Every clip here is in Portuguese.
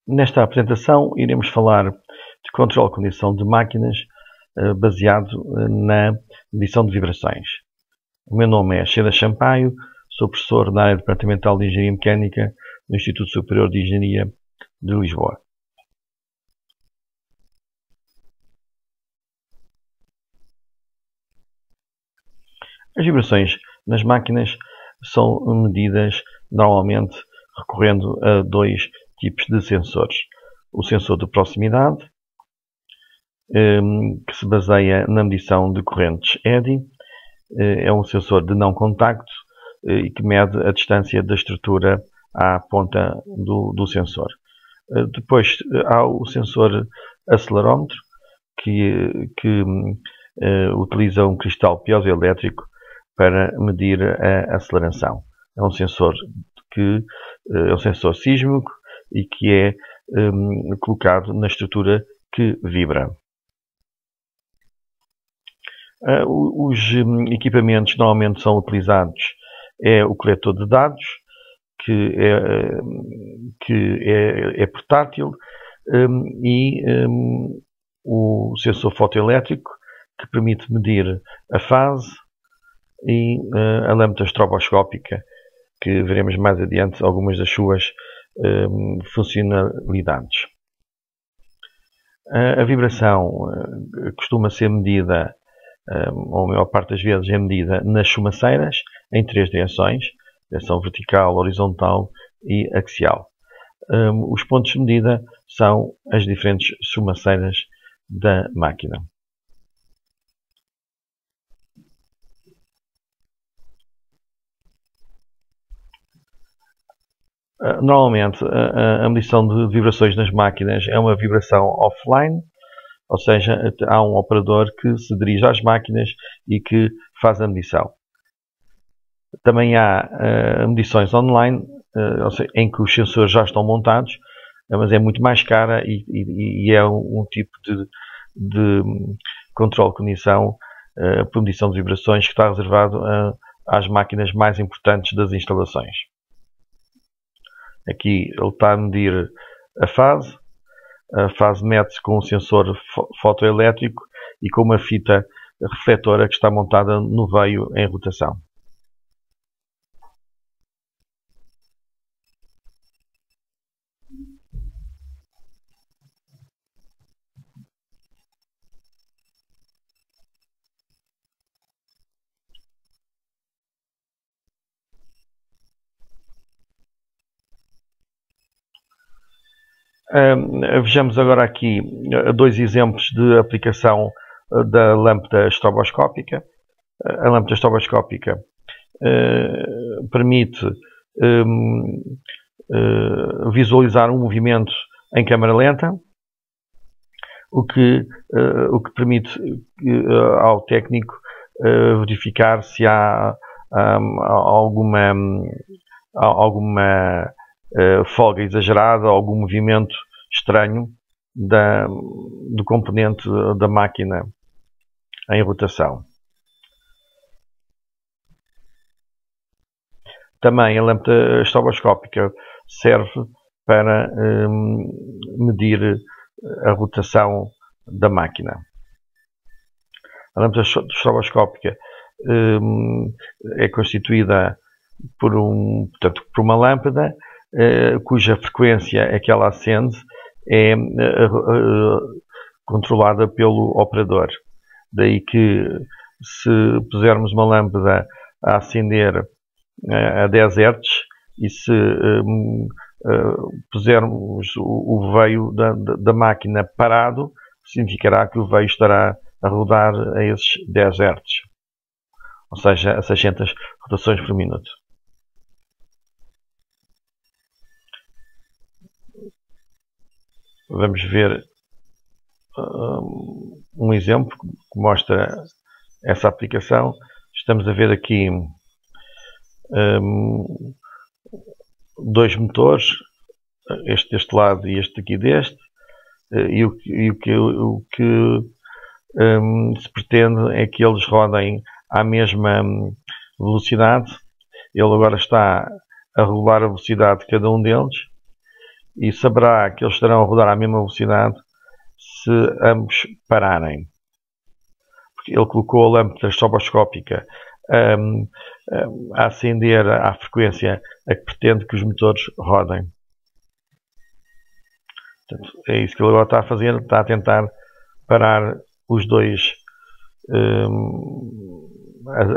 Nesta apresentação iremos falar de controle de condição de máquinas baseado na medição de vibrações. O meu nome é Sheila Champaio, sou professor na área departamental de Engenharia Mecânica do Instituto Superior de Engenharia de Lisboa. As vibrações nas máquinas são medidas normalmente recorrendo a dois tipos de sensores. O sensor de proximidade, que se baseia na medição de correntes eddy, é um sensor de não contacto e que mede a distância da estrutura à ponta do sensor. Depois há o sensor acelerómetro, que utiliza um cristal piezoelétrico para medir a aceleração. É um sensor sísmico e que é colocado na estrutura que vibra. Os equipamentos normalmente são utilizados é o coletor de dados, que é portátil, e o sensor fotoelétrico, que permite medir a fase, e a lâmpada estroboscópica, que veremos mais adiante algumas das suas funcionalidades. A vibração costuma ser medida, ou a maior parte das vezes é medida nas chumaceiras, em três direções: direção vertical, horizontal e axial. Os pontos de medida são as diferentes chumaceiras da máquina. Normalmente, a medição de vibrações nas máquinas é uma vibração offline, ou seja, há um operador que se dirige às máquinas e que faz a medição. Também há medições online, ou seja, em que os sensores já estão montados, mas é muito mais cara e é um tipo de controle de cognição por medição de vibrações que está reservado às máquinas mais importantes das instalações. Aqui ele está a medir a fase. A fase mede-se com um sensor fotoelétrico e com uma fita refletora que está montada no veio em rotação. Vejamos agora aqui dois exemplos de aplicação da lâmpada estroboscópica. A lâmpada estroboscópica permite visualizar um movimento em câmara lenta, o que permite ao técnico verificar se há alguma folga exagerada, algum movimento estranho do componente da máquina em rotação. Também a lâmpada estroboscópica serve para medir a rotação da máquina. A lâmpada estroboscópica é constituída por uma lâmpada cuja frequência é que ela acende é controlada pelo operador. Daí que, se pusermos uma lâmpada a acender a 10 Hz e se pusermos o veio da máquina parado, significará que o veio estará a rodar a esses 10 Hz, ou seja, a 600 rotações por minuto. Vamos ver um exemplo que mostra essa aplicação. Estamos a ver aqui dois motores, este deste lado e este aqui deste, e o que se pretende é que eles rodem à mesma velocidade. Ele agora está a regular a velocidade de cada um deles e saberá que eles estarão a rodar à mesma velocidade se ambos pararem. Porque ele colocou a lâmpada estroboscópica a acender à frequência a que pretende que os motores rodem. Portanto, é isso que ele agora está a fazer, está a tentar parar os dois,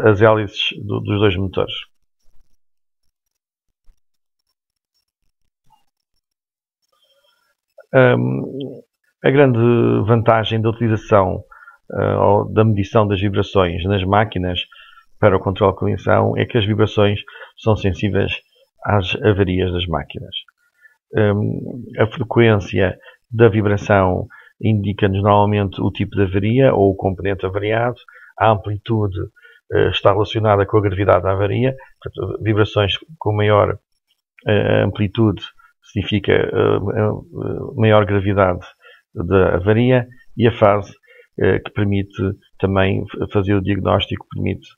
as hélices dos dois motores. A grande vantagem da utilização ou da medição das vibrações nas máquinas para o controle de coligação é que as vibrações são sensíveis às avarias das máquinas. A frequência da vibração indica-nos normalmente o tipo de avaria ou o componente avariado. A amplitude está relacionada com a gravidade da avaria. Portanto, vibrações com maior amplitude significa maior gravidade da avaria, e a fase que permite também fazer o diagnóstico, permite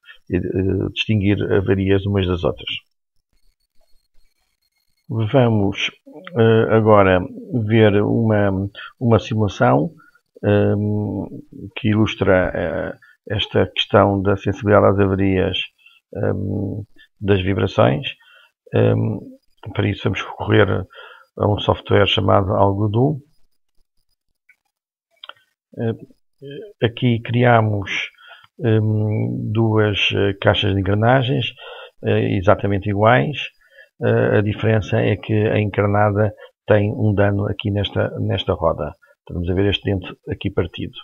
distinguir avarias umas das outras. Vamos agora ver uma simulação que ilustra esta questão da sensibilidade às avarias das vibrações. Para isso vamos recorrer a um software chamado Algodo. Aqui criamos duas caixas de engrenagens exatamente iguais. A diferença é que a encarnada tem um dano aqui nesta roda. Estamos a ver este dente aqui partido.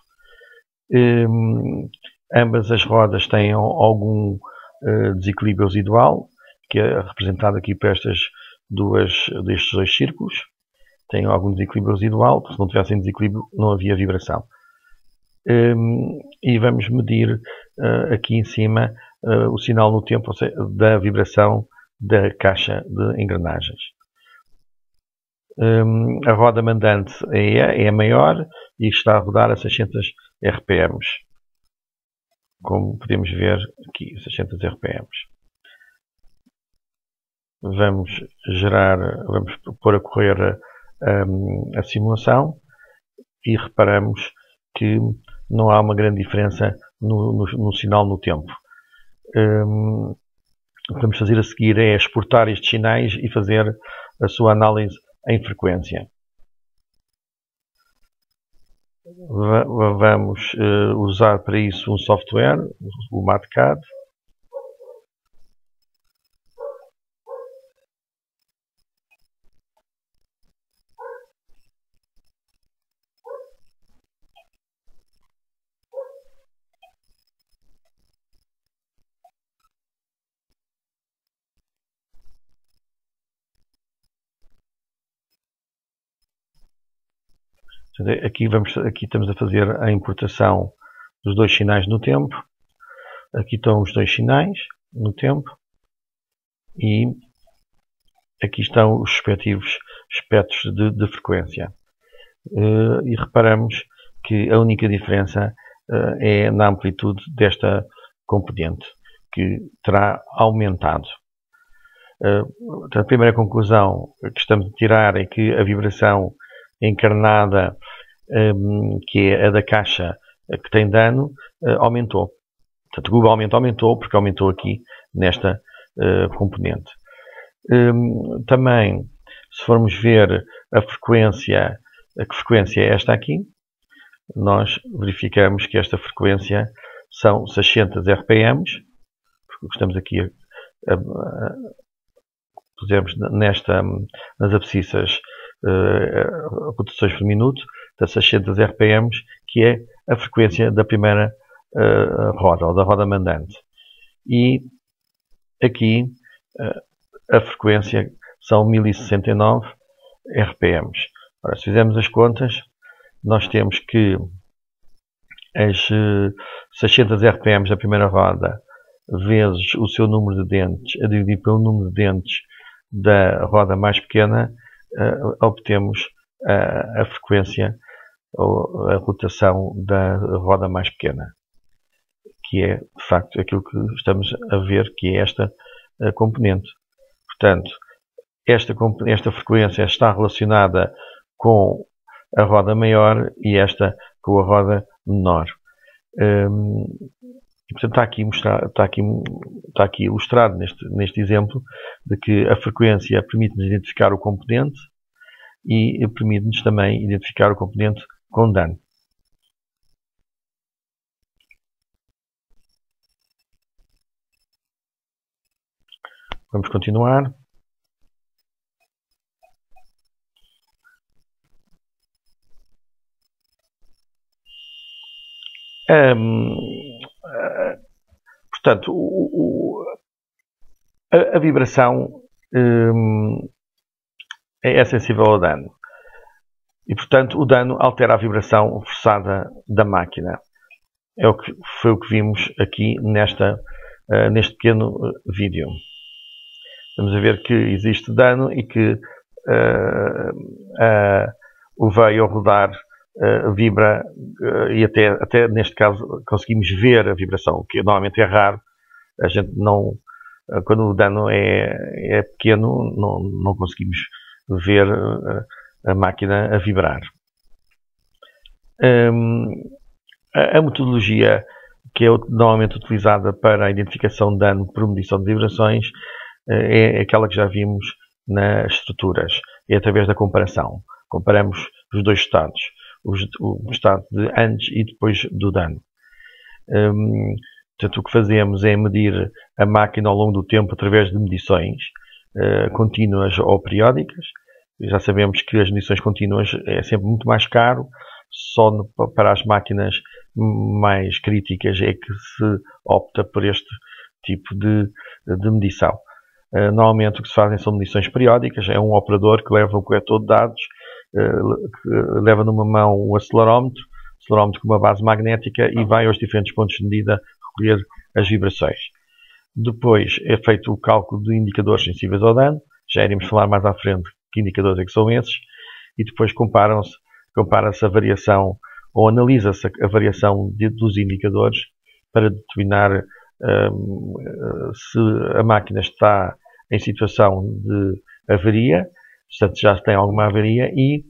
Ambas as rodas têm algum desequilíbrio residual, que é representado aqui por destes dois círculos. Tem algum desequilíbrio residual, porque se não tivessem desequilíbrio não havia vibração. E vamos medir aqui em cima o sinal no tempo, ou seja, da vibração da caixa de engrenagens. A roda mandante é a maior e está a rodar a 600 RPM. Como podemos ver aqui, 600 RPM. Vamos pôr a correr a simulação e reparamos que não há uma grande diferença no sinal no tempo. O que vamos fazer a seguir é exportar estes sinais e fazer a sua análise em frequência. Vamos usar para isso um software, o MATCAD. Aqui estamos a fazer a importação dos dois sinais no tempo. Aqui estão os dois sinais no tempo e aqui estão os respectivos espectros de frequência. E reparamos que a única diferença é na amplitude desta componente, que terá aumentado. A primeira conclusão que estamos a tirar é que a vibração encarnada, que é a da caixa que tem dano, aumentou. Portanto, globalmente aumentou, porque aumentou aqui nesta componente. Também, se formos ver a frequência, que frequência é esta aqui, nós verificamos que esta frequência são 600 RPM, porque estamos aqui pusemos nas abscissas rotações por minuto, de 600 RPM, que é a frequência da primeira roda, ou da roda mandante. E aqui a frequência são 1069 RPM. Ora, se fizermos as contas, nós temos que as 600 RPM da primeira roda vezes o seu número de dentes, a dividir pelo número de dentes da roda mais pequena, obtemos a frequência ou a rotação da roda mais pequena, que é de facto aquilo que estamos a ver, que é esta componente. Portanto, esta frequência está relacionada com a roda maior e esta com a roda menor. E, portanto, está aqui ilustrado neste exemplo de que a frequência permite-nos identificar o componente e permite-nos também identificar o componente com dano. Vamos continuar. Portanto, a vibração é sensível ao dano. E, portanto, o dano altera a vibração forçada da máquina. Foi o que vimos aqui neste pequeno vídeo. Estamos a ver que existe dano e que o veio ao rodar vibra e até neste caso conseguimos ver a vibração, o que normalmente é raro. A gente não, quando o dano é pequeno, não conseguimos ver a máquina a vibrar. A metodologia que é normalmente utilizada para a identificação de dano por medição de vibrações é aquela que já vimos nas estruturas. É através da comparação. Comparamos os dois estados. O estado de antes e depois do dano. Portanto, o que fazemos é medir a máquina ao longo do tempo através de medições contínuas ou periódicas. Já sabemos que as medições contínuas é sempre muito mais caro. Só para as máquinas mais críticas é que se opta por este tipo de medição. Normalmente o que se fazem são medições periódicas. É um operador que leva um coletor de dados, que leva numa mão o acelerómetro com uma base magnética e vai aos diferentes pontos de medida recolher as vibrações. Depois é feito o cálculo de indicadores sensíveis ao dano. Já iremos falar mais à frente que indicadores é que são esses. E depois compara-se a variação ou analisa-se a variação dos indicadores para determinar se a máquina está em situação de avaria, portanto já tem alguma avaria, e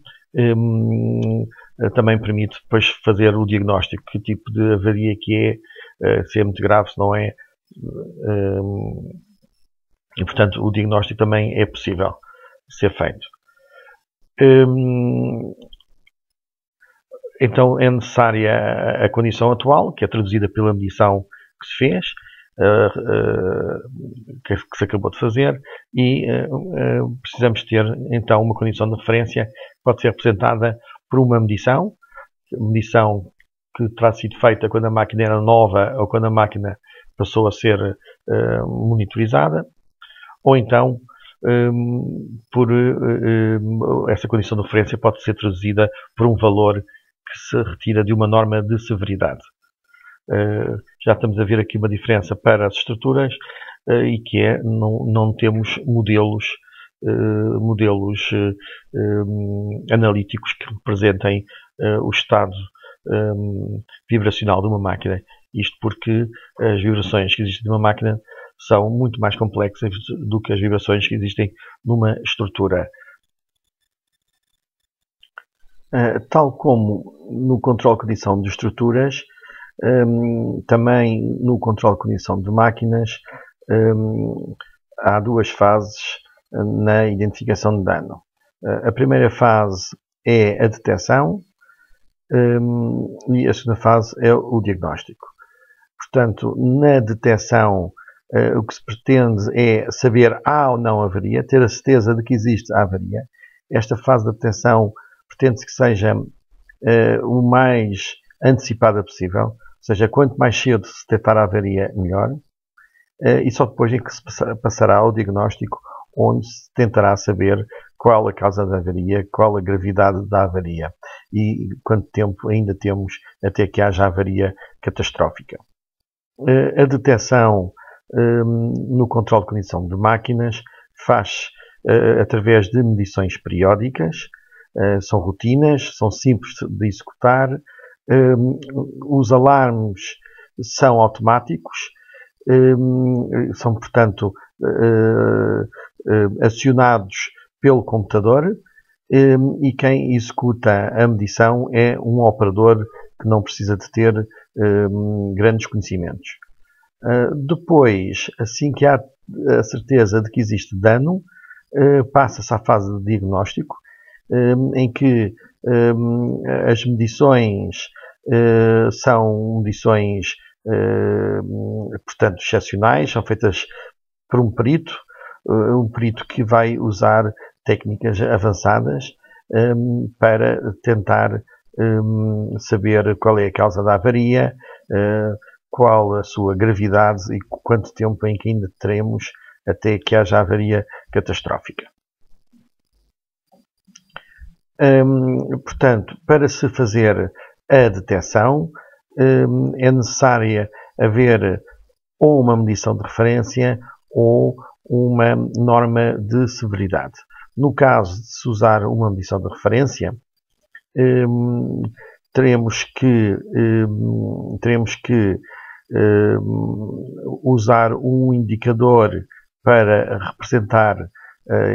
também permite depois fazer o diagnóstico, que tipo de avaria que é, se é muito grave, se não é, e portanto o diagnóstico também é possível ser feito. Então é necessária a condição atual, que é traduzida pela medição que se fez, que se acabou de fazer, e precisamos ter então uma condição de referência que pode ser representada por uma medição que terá sido feita quando a máquina era nova ou quando a máquina passou a ser monitorizada, ou então essa condição de referência pode ser traduzida por um valor que se retira de uma norma de severidade. Já estamos a ver aqui uma diferença para as estruturas e que é não temos modelos analíticos que representem o estado vibracional de uma máquina. Isto porque as vibrações que existem numa máquina são muito mais complexas do que as vibrações que existem numa estrutura. Tal como no controle de condição de estruturas, também no controle de condição de máquinas há duas fases na identificação de dano. A primeira fase é a detecção e a segunda fase é o diagnóstico. Portanto, na detecção, o que se pretende é saber há ou não avaria, ter a certeza de que existe a avaria. Esta fase de detecção pretende-se que seja o mais antecipada possível, ou seja, quanto mais cedo se detectar a avaria, melhor. E só depois é que se passará ao diagnóstico, onde se tentará saber qual a causa da avaria, qual a gravidade da avaria e quanto tempo ainda temos até que haja avaria catastrófica. A detecção no controle de condição de máquinas faz através de medições periódicas, são rotinas, são simples de executar, os alarmes são automáticos, são, portanto, acionados pelo computador, e quem executa a medição é um operador que não precisa de ter grandes conhecimentos. Depois, assim que há a certeza de que existe dano, passa-se à fase de diagnóstico, em que as medições são medições, portanto, excepcionais, são feitas por um perito que vai usar técnicas avançadas para tentar saber qual é a causa da avaria, qual a sua gravidade e quanto tempo em que ainda teremos até que haja avaria catastrófica. Portanto, para se fazer a detecção, é necessária haver ou uma medição de referência ou uma norma de severidade. No caso de se usar uma medição de referência, teremos que usar um indicador para representar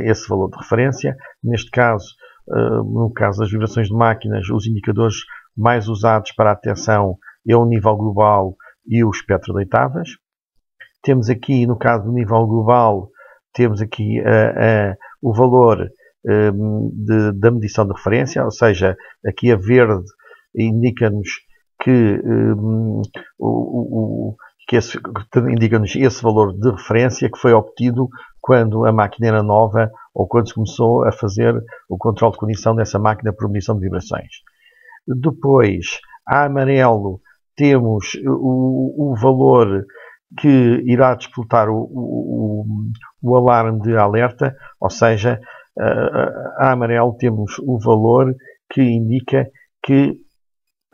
esse valor de referência. Neste caso, no caso das vibrações de máquinas, os indicadores mais usados para a detecção é o nível global e o espectro de oitavas. Temos aqui, no caso do nível global, temos aqui o valor da medição de referência, ou seja, aqui a verde indica-nos indica-nos esse valor de referência que foi obtido quando a máquina era nova ou quando se começou a fazer o controle de condição dessa máquina por medição de vibrações. Depois, a amarelo, temos o valor que irá disputar o alarme de alerta, ou seja, a amarelo temos o valor que indica que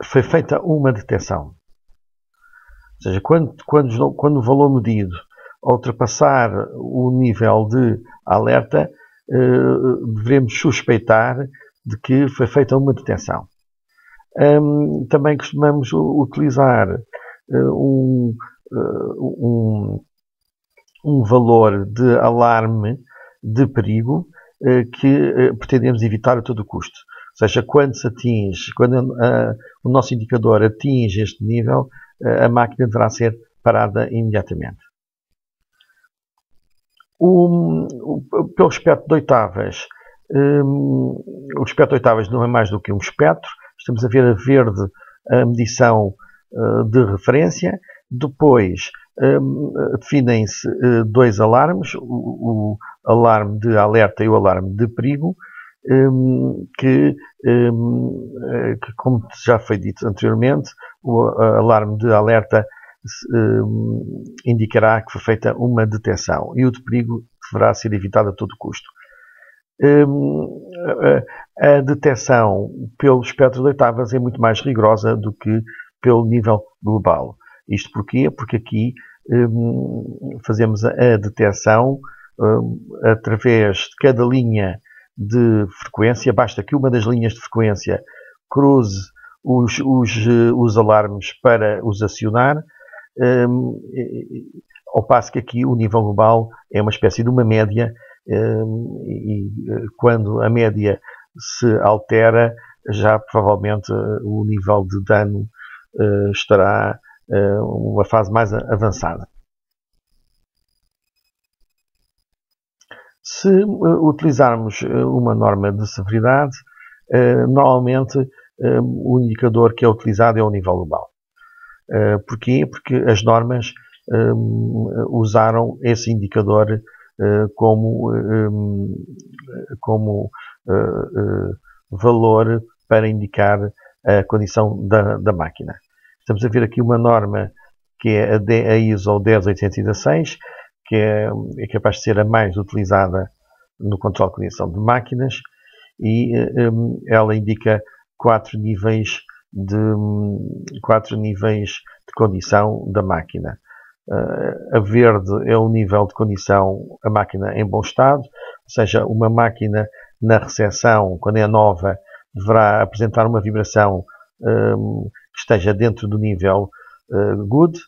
foi feita uma detecção. Ou seja, quando o valor medido ultrapassar o nível de alerta, devemos suspeitar de que foi feita uma detecção. Também costumamos utilizar um valor de alarme de perigo que pretendemos evitar a todo custo. Ou seja, quando o nosso indicador atinge este nível, a máquina deverá ser parada imediatamente. Pelo espectro de oitavas, o espectro de oitavas não é mais do que um espectro. Estamos a ver a verde a medição de referência. Depois definem-se dois alarmes, o alarme de alerta e o alarme de perigo, que como já foi dito anteriormente, o alarme de alerta indicará que foi feita uma detecção e o de perigo deverá ser evitado a todo custo. A detecção pelo espectro de oitavas é muito mais rigorosa do que pelo nível global. Isto porquê? Porque aqui fazemos a detecção através de cada linha de frequência. Basta que uma das linhas de frequência cruze os alarmes para os acionar, ao passo que aqui o nível global é uma espécie de uma média, e quando a média se altera, já provavelmente o nível de dano estará uma fase mais avançada. Se utilizarmos uma norma de severidade, normalmente o indicador que é utilizado é o nível global. Porquê? Porque as normas usaram esse indicador como valor para indicar a condição da máquina. Estamos a ver aqui uma norma que é a ISO 10816, que é capaz de ser a mais utilizada no controle de condição de máquinas, e ela indica 4 níveis de condição da máquina. A verde é o nível de condição, a máquina em bom estado, ou seja, uma máquina na recepção, quando é nova, deverá apresentar uma vibração que esteja dentro do nível good.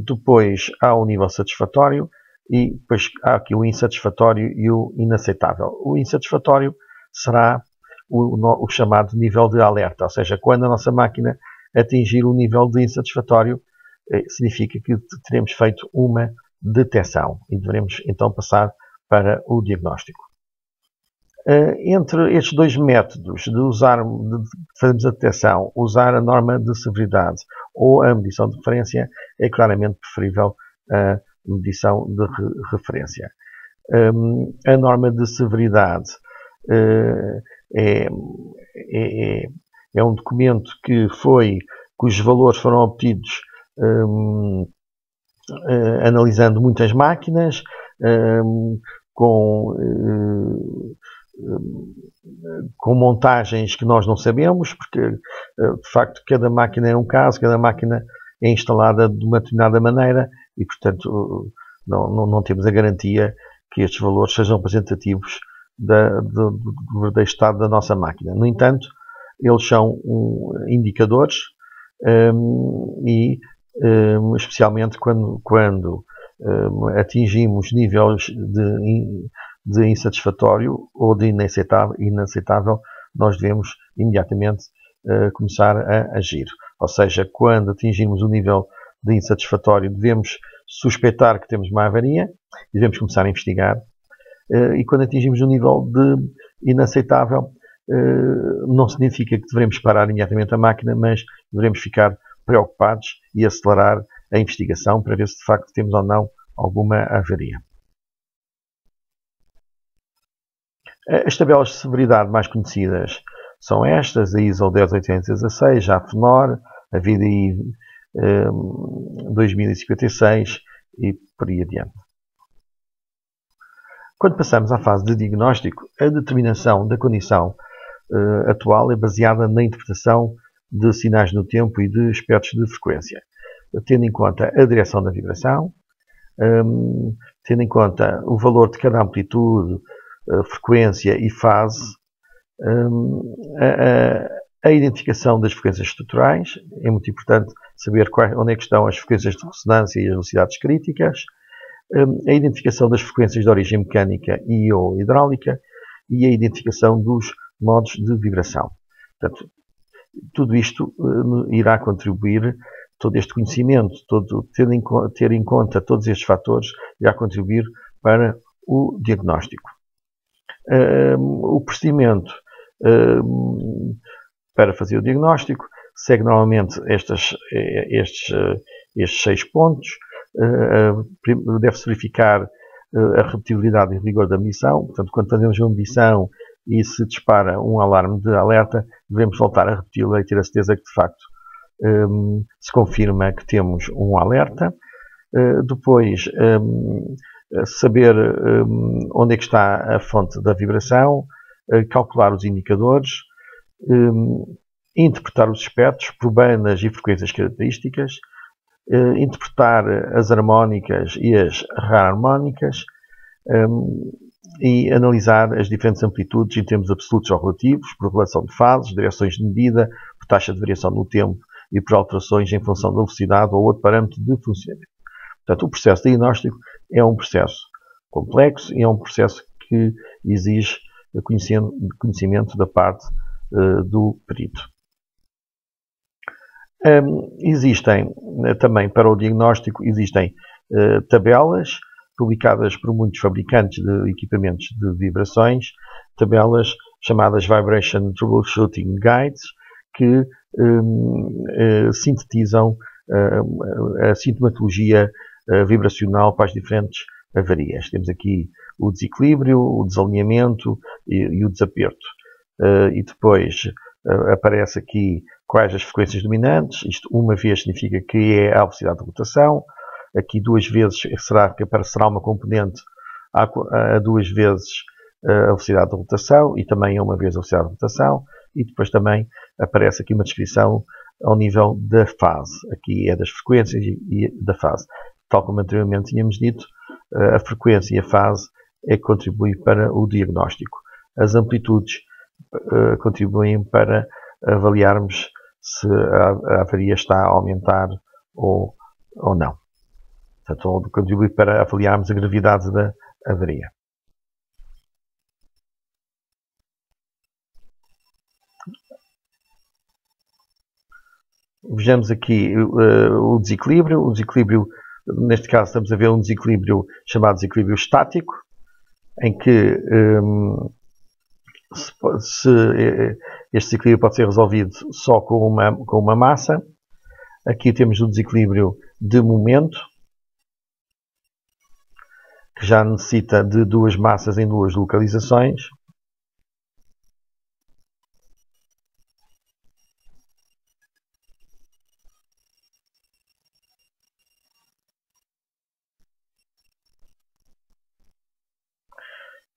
Depois há o nível satisfatório, e depois há aqui o insatisfatório e o inaceitável. O insatisfatório será o chamado nível de alerta, ou seja, quando a nossa máquina atingir o nível de insatisfatório, significa que teremos feito uma detecção e devemos então passar para o diagnóstico. Entre estes dois métodos de fazermos a detecção, usar a norma de severidade ou a medição de referência, é claramente preferível a medição de referência. A norma de severidade é um documento cujos valores foram obtidos analisando muitas máquinas, com montagens que nós não sabemos, porque de facto cada máquina é um caso, cada máquina é instalada de uma determinada maneira e, portanto, não temos a garantia que estes valores sejam representativos do verdadeiro estado da nossa máquina. No entanto, eles são indicadores e especialmente quando atingimos níveis de insatisfatório ou de inaceitável, nós devemos imediatamente começar a agir. Ou seja, quando atingimos o nível de insatisfatório, devemos suspeitar que temos uma avaria e devemos começar a investigar. E quando atingimos o nível de inaceitável, não significa que devemos parar imediatamente a máquina, mas devemos ficar preocupados e acelerar a investigação para ver se de facto temos ou não alguma avaria. As tabelas de severidade mais conhecidas são estas: a ISO 10816, a AFNOR, a VDI 2056 e por aí adiante. Quando passamos à fase de diagnóstico, a determinação da condição atual é baseada na interpretação de sinais no tempo e de aspectos de frequência, tendo em conta a direção da vibração, tendo em conta o valor de cada amplitude, frequência e fase, a identificação das frequências estruturais. É muito importante saber onde é que estão as frequências de ressonância e as velocidades críticas, a identificação das frequências de origem mecânica e ou hidráulica e a identificação dos modos de vibração. Portanto, tudo isto irá contribuir, todo este conhecimento, ter em conta todos estes fatores, irá contribuir para o diagnóstico. O procedimento para fazer o diagnóstico segue normalmente estes 6 pontos. Deve-se verificar a repetibilidade e rigor da medição. Portanto, quando fazemos uma medição e se dispara um alarme de alerta, devemos voltar a repeti-la e ter a certeza que, de facto, se confirma que temos um alerta. Depois, saber onde é que está a fonte da vibração, calcular os indicadores, interpretar os espectros por bandas e frequências características, interpretar as harmónicas e as rarmónicas e analisar as diferentes amplitudes em termos absolutos ou relativos, por relação de fases, direções de medida, por taxa de variação no tempo e por alterações em função da velocidade ou outro parâmetro de funcionamento. Portanto, o processo diagnóstico é um processo complexo e é um processo que exige conhecimento da parte do perito. Existem também, para o diagnóstico, tabelas publicadas por muitos fabricantes de equipamentos de vibrações, tabelas chamadas Vibration Troubleshooting Guides, que sintetizam a sintomatologia vibracional para as diferentes avarias. Temos aqui o desequilíbrio, o desalinhamento e o desaperto. E depois aparece aqui quais as frequências dominantes. Isto uma vez significa que é a velocidade de rotação. Aqui duas vezes será que aparecerá uma componente a duas vezes a velocidade de rotação e também a uma vez a velocidade de rotação. E depois também aparece aqui uma descrição ao nível da fase. Aqui é das frequências e da fase. Tal como anteriormente tínhamos dito, a frequência e a fase é que contribuem para o diagnóstico. As amplitudes contribuem para avaliarmos se a avaria está a aumentar ou não. Portanto, contribui para avaliarmos a gravidade da avaria. Vejamos aqui o desequilíbrio. O desequilíbrio, neste caso, estamos a ver um desequilíbrio chamado desequilíbrio estático, em que este desequilíbrio pode ser resolvido só com uma massa. Aqui temos o desequilíbrio de momento, que já necessita de duas massas em duas localizações.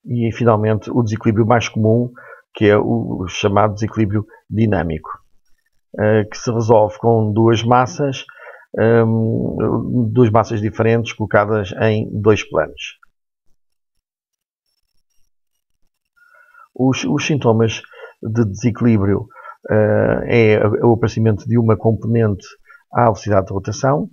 E, finalmente, o desequilíbrio mais comum, que é o chamado desequilíbrio dinâmico, que se resolve com duas massas diferentes colocadas em dois planos. Os sintomas de desequilíbrio é o aparecimento de uma componente à velocidade de rotação,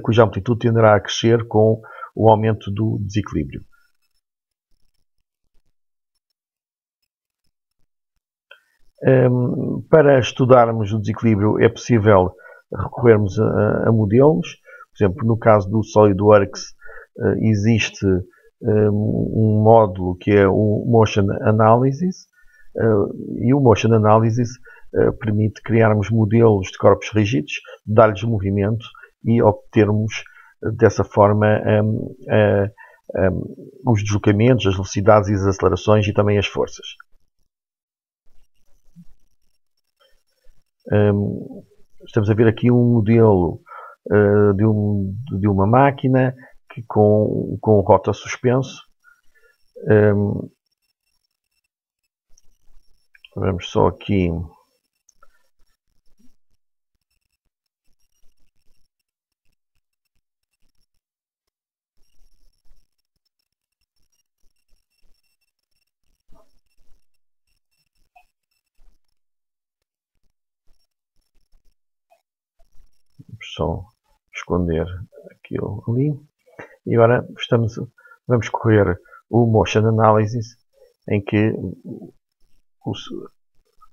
cuja amplitude tenderá a crescer com o aumento do desequilíbrio. Para estudarmos o desequilíbrio é possível recorrermos a modelos. Por exemplo, no caso do SolidWorks existe um módulo que é o Motion Analysis, e o Motion Analysis permite criarmos modelos de corpos rígidos, dar-lhes movimento e obtermos dessa forma os deslocamentos, as velocidades e as acelerações e também as forças. Estamos a ver aqui um modelo de uma máquina que com o rotor suspenso. Vamos só aqui só esconder aquilo ali. E agora vamos correr o Motion Analysis, em que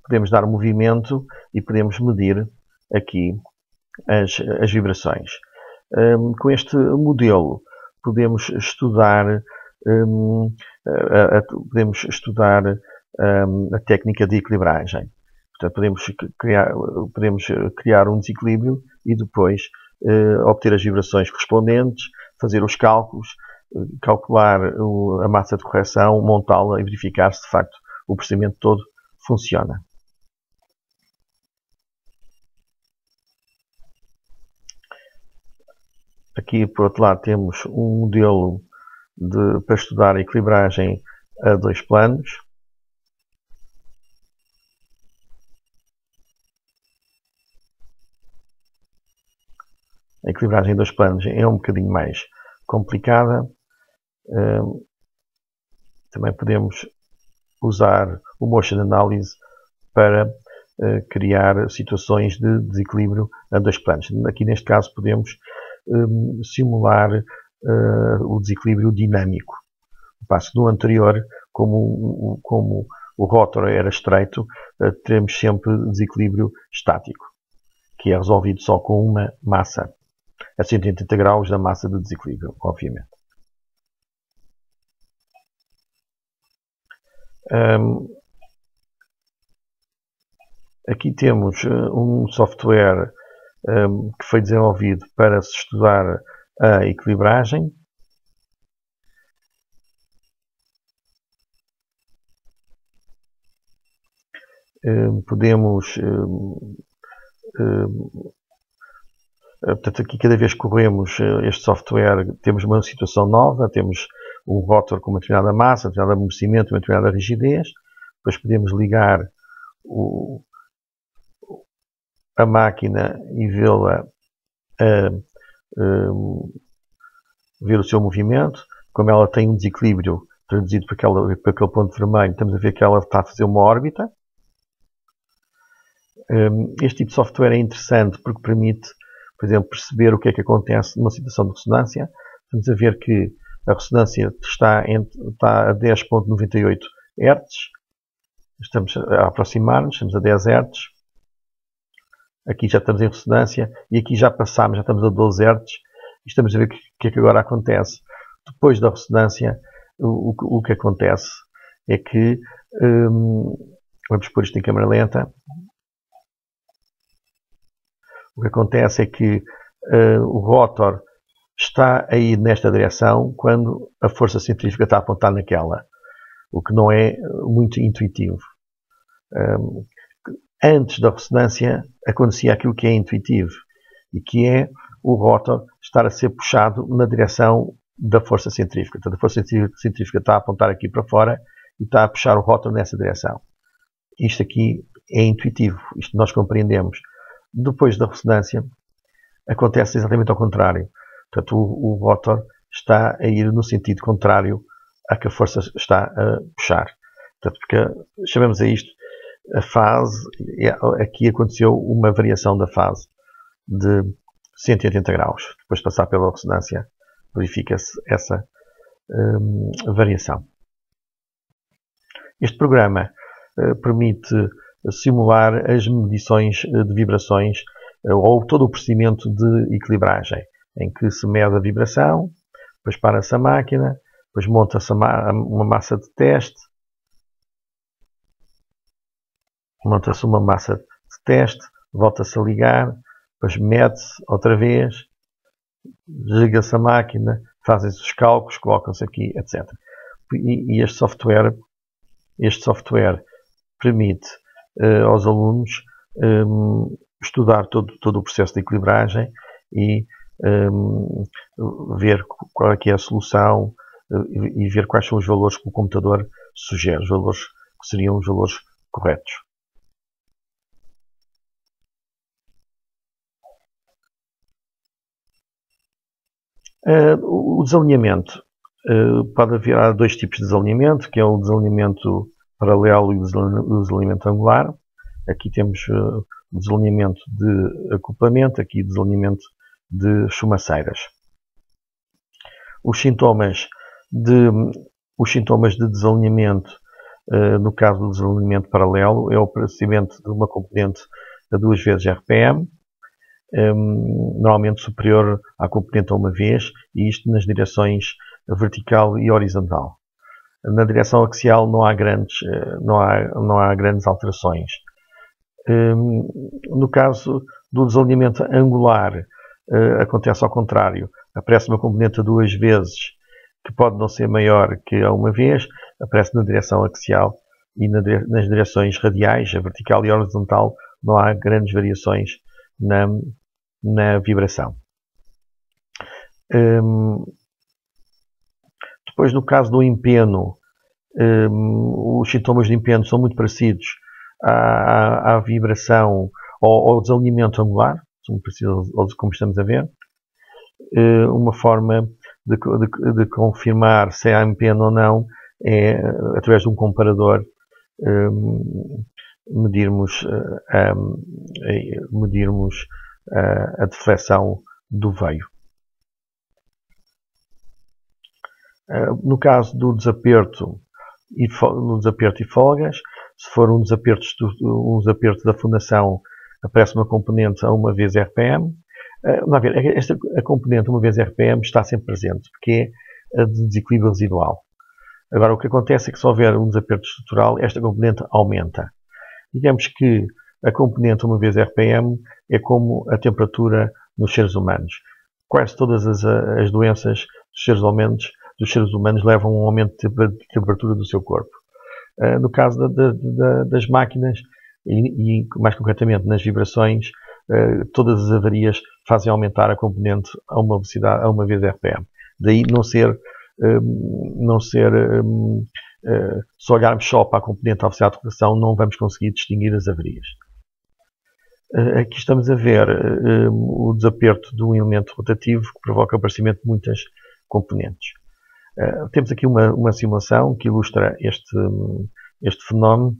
podemos dar movimento e podemos medir aqui as vibrações. Com este modelo podemos estudar a técnica de equilibragem. Portanto, podemos criar um desequilíbrio e depois obter as vibrações correspondentes, fazer os cálculos, calcular a massa de correção, montá-la e verificar se de facto o procedimento todo funciona. Aqui, por outro lado, temos um modelo para estudar a equilibragem a dois planos. A equilibragem em dois planos é um bocadinho mais complicada. Também podemos usar o Motion Analysis para criar situações de desequilíbrio a dois planos. Aqui, neste caso, podemos simular o desequilíbrio dinâmico. Ao passo que no anterior, como o rotor era estreito, teremos sempre desequilíbrio estático, que é resolvido só com uma massa a 180 graus da massa de desequilíbrio, obviamente. Aqui temos um software que foi desenvolvido para se estudar a equilibragem. Portanto, aqui cada vez que corremos este software temos uma situação nova, temos um rotor com uma determinada massa, um determinado amortecimento, uma determinada rigidez. Depois podemos ligar a máquina e vê-la ver o seu movimento. Como ela tem um desequilíbrio traduzido por aquele ponto vermelho, estamos a ver que ela está a fazer uma órbita. Este tipo de software é interessante porque permite, por exemplo, perceber o que é que acontece numa situação de ressonância. Estamos a ver que a ressonância está a 10.98 Hz. Estamos a aproximar-nos, estamos a 10 Hz. Aqui já estamos em ressonância e aqui já passámos, já estamos a 12 Hz. E estamos a ver o que é que agora acontece. Depois da ressonância, o que acontece é que, vamos pôr isto em câmera lenta, o que acontece é que o rotor está a ir nesta direção quando a força centrífuga está a apontar naquela, o que não é muito intuitivo. Antes da ressonância acontecia aquilo que é intuitivo, e que é o rotor estar a ser puxado na direção da força centrífuga. Portanto, a força centrífuga está a apontar aqui para fora e está a puxar o rotor nessa direção. Isto aqui é intuitivo, isto nós compreendemos. Depois da ressonância, acontece exatamente ao contrário. Portanto, o rotor está a ir no sentido contrário a que a força está a puxar. Portanto, porque chamamos a isto a fase, aqui aconteceu uma variação da fase de 180 graus. Depois de passar pela ressonância, verifica-se essa variação. Este programa permite simular as medições de vibrações ou todo o procedimento de equilibragem, em que se mede a vibração, depois para-se a máquina, depois monta-se uma massa de teste, volta-se a ligar, depois mede-se outra vez, desliga-se a máquina, fazem-se os cálculos, colocam-se aqui, etc. E este software permite aos alunos estudar todo o processo de equilibragem e ver qual é que é a solução e ver quais são os valores que o computador sugere, os valores que seriam os valores corretos. O desalinhamento. Pode haver dois tipos de desalinhamento, que é o desalinhamento paralelo e o desalinhamento angular. Aqui temos o desalinhamento de acoplamento, aqui o desalinhamento de chumaceiras. Os sintomas de desalinhamento, no caso do desalinhamento paralelo, é o aparecimento de uma componente a 2 vezes RPM, normalmente superior à componente a 1 vez, e isto nas direções vertical e horizontal. Na direção axial não há grandes alterações. No caso do desalinhamento angular, acontece ao contrário. Aparece uma componente a 2 vezes, que pode não ser maior que a 1 vez, aparece na direção axial, e nas direções radiais, a vertical e a horizontal, não há grandes variações na vibração. Depois, no caso do empeno, os sintomas de empeno são muito parecidos à vibração ou ao desalinhamento angular, são muito parecidos como estamos a ver. Uma forma de confirmar se há empeno ou não é, através de um comparador, medirmos a deflexão do veio. No caso do desaperto e folgas, se for um desaperto da fundação, aparece uma componente a 1 vez RPM. A componente 1 vez RPM está sempre presente, porque é a de desequilíbrio residual. Agora, o que acontece é que se houver um desaperto estrutural, esta componente aumenta. Digamos que a componente 1 vez RPM é como a temperatura nos seres humanos. Quase todas as doenças dos seres humanos levam a um aumento de temperatura do seu corpo. No caso das máquinas, e mais concretamente nas vibrações, todas as avarias fazem aumentar a componente a uma velocidade, a 1 vez RPM. Daí se olharmos só para a componente à velocidade de rotação, não vamos conseguir distinguir as avarias. Aqui estamos a ver o desaperto de um elemento rotativo que provoca o aparecimento de muitas componentes. Temos aqui uma simulação que ilustra este fenómeno.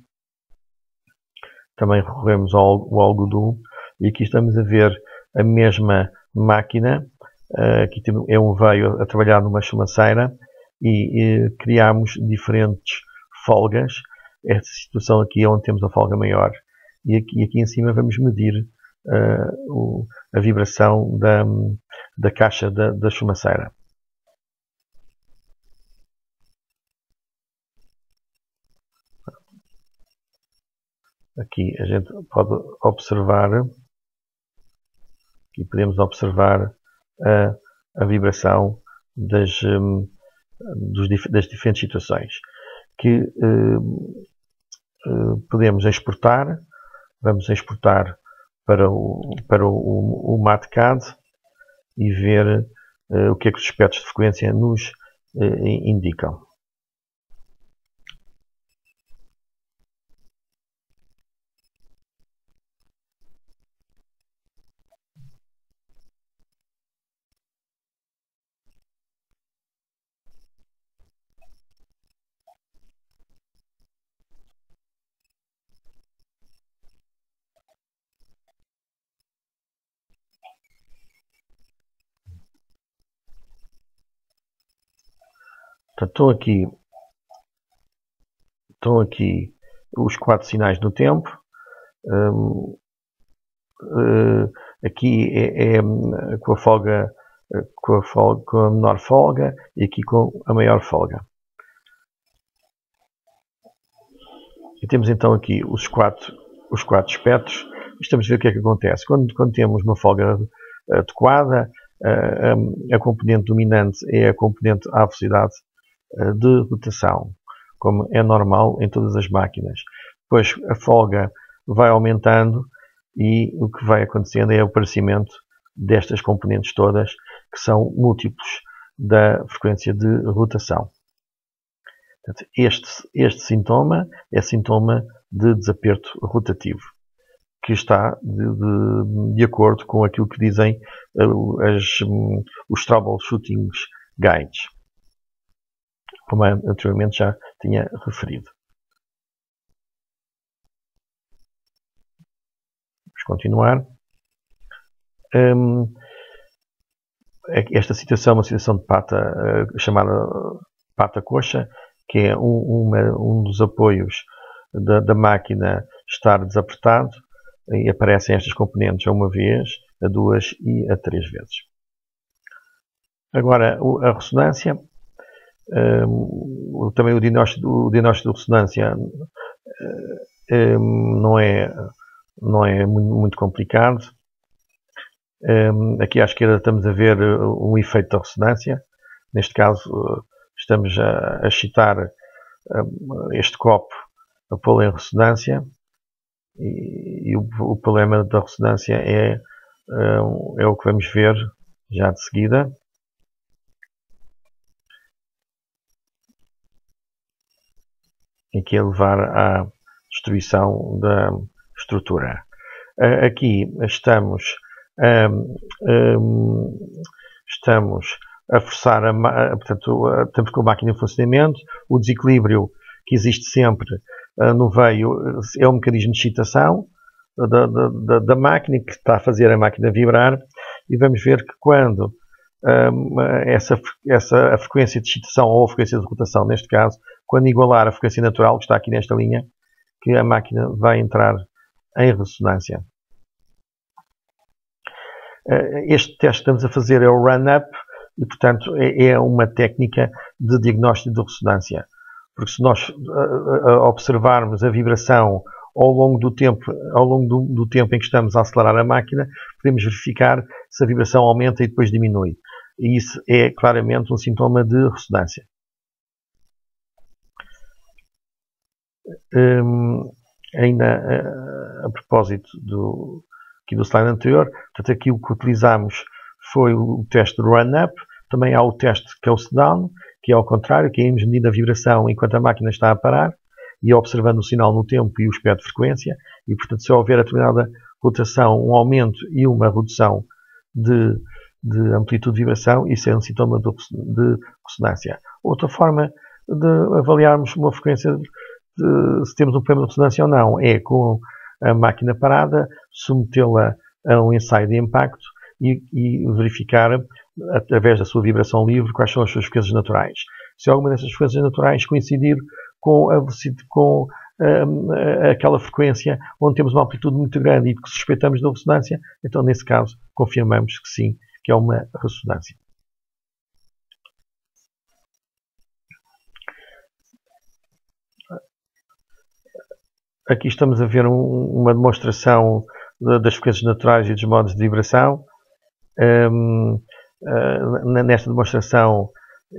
Também recorremos ao algodão, e aqui estamos a ver a mesma máquina. Aqui é um veio a trabalhar numa chumaceira e criámos diferentes folgas. Esta situação aqui é onde temos a folga maior. E aqui em cima vamos medir a vibração da caixa da chumaceira. Aqui a gente pode observar, aqui podemos observar a vibração das diferentes situações que podemos exportar. Vamos exportar para o MATCAD e ver o que é que os espectros de frequência nos indicam. Portanto, estão aqui os 4 sinais do tempo. Aqui é com a folga, com a menor folga e aqui com a maior folga. E temos então aqui os quatro espectros. Estamos a ver o que é que acontece. Quando temos uma folga adequada, a componente dominante é a componente à velocidade de rotação, como é normal em todas as máquinas. Depois a folga vai aumentando e o que vai acontecendo é o aparecimento destas componentes todas, que são múltiplos da frequência de rotação. Portanto, este sintoma é sintoma de desaperto rotativo, que está de acordo com aquilo que dizem os troubleshooting guides, como anteriormente já tinha referido. Vamos continuar. Esta situação é uma situação de pata chamada pata coxa, que é um dos apoios da máquina estar desapertado, e aparecem estas componentes a uma vez, a 2 e a 3 vezes. Agora, a ressonância, também o diagnóstico de ressonância não é muito complicado. Aqui à esquerda estamos a ver um efeito da ressonância. Neste caso, estamos a excitar este copo, a pô-lo em ressonância, e o problema da ressonância é o que vamos ver já de seguida. Em que é levar à destruição da estrutura. Aqui estamos a forçar, portanto, estamos com a máquina em funcionamento. O desequilíbrio que existe sempre no veio é um mecanismo de excitação da máquina, que está a fazer a máquina vibrar, e vamos ver que quando a frequência de excitação ou a frequência de rotação, neste caso, quando igualar a frequência natural, que está aqui nesta linha, que a máquina vai entrar em ressonância. Este teste que estamos a fazer é o run-up e, portanto, é uma técnica de diagnóstico de ressonância. Porque se nós observarmos a vibração ao longo do tempo em que estamos a acelerar a máquina, podemos verificar se a vibração aumenta e depois diminui. E isso é claramente um sintoma de ressonância. Ainda a propósito aqui do slide anterior, portanto, aqui o que utilizámos foi o teste do run-up. Também há o teste que é o set-down, que é ao contrário, que é irmos medindo a vibração enquanto a máquina está a parar e observando o sinal no tempo e o espectro de frequência. E, portanto, se houver a determinada rotação, um aumento e uma redução de amplitude de vibração, isso é um sintoma de ressonância. Outra forma de avaliarmos uma frequência, se temos um problema de ressonância ou não, é com a máquina parada, submetê-la a um ensaio de impacto e verificar, através da sua vibração livre, quais são as suas frequências naturais. Se alguma dessas frequências naturais coincidir com aquela frequência onde temos uma amplitude muito grande e que suspeitamos da ressonância, então nesse caso confirmamos que sim, que é uma ressonância. Aqui estamos a ver uma demonstração das frequências naturais e dos modos de vibração. Nesta demonstração,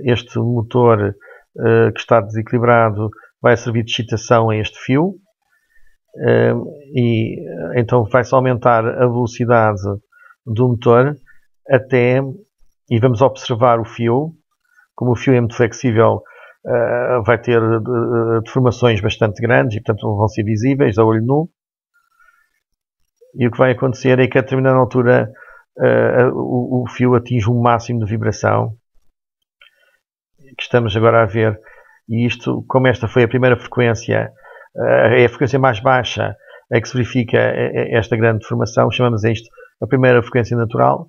este motor que está desequilibrado vai servir de excitação a este fio e então vai-se aumentar a velocidade do motor e vamos observar o fio. Como o fio é muito flexível, vai ter deformações bastante grandes e, portanto, vão ser visíveis a olho nu. E o que vai acontecer é que a determinada altura o fio atinge um máximo de vibração, que estamos agora a ver. E isto, como esta foi a primeira frequência, é a frequência mais baixa é que se verifica esta grande deformação, chamamos isto a primeira frequência natural,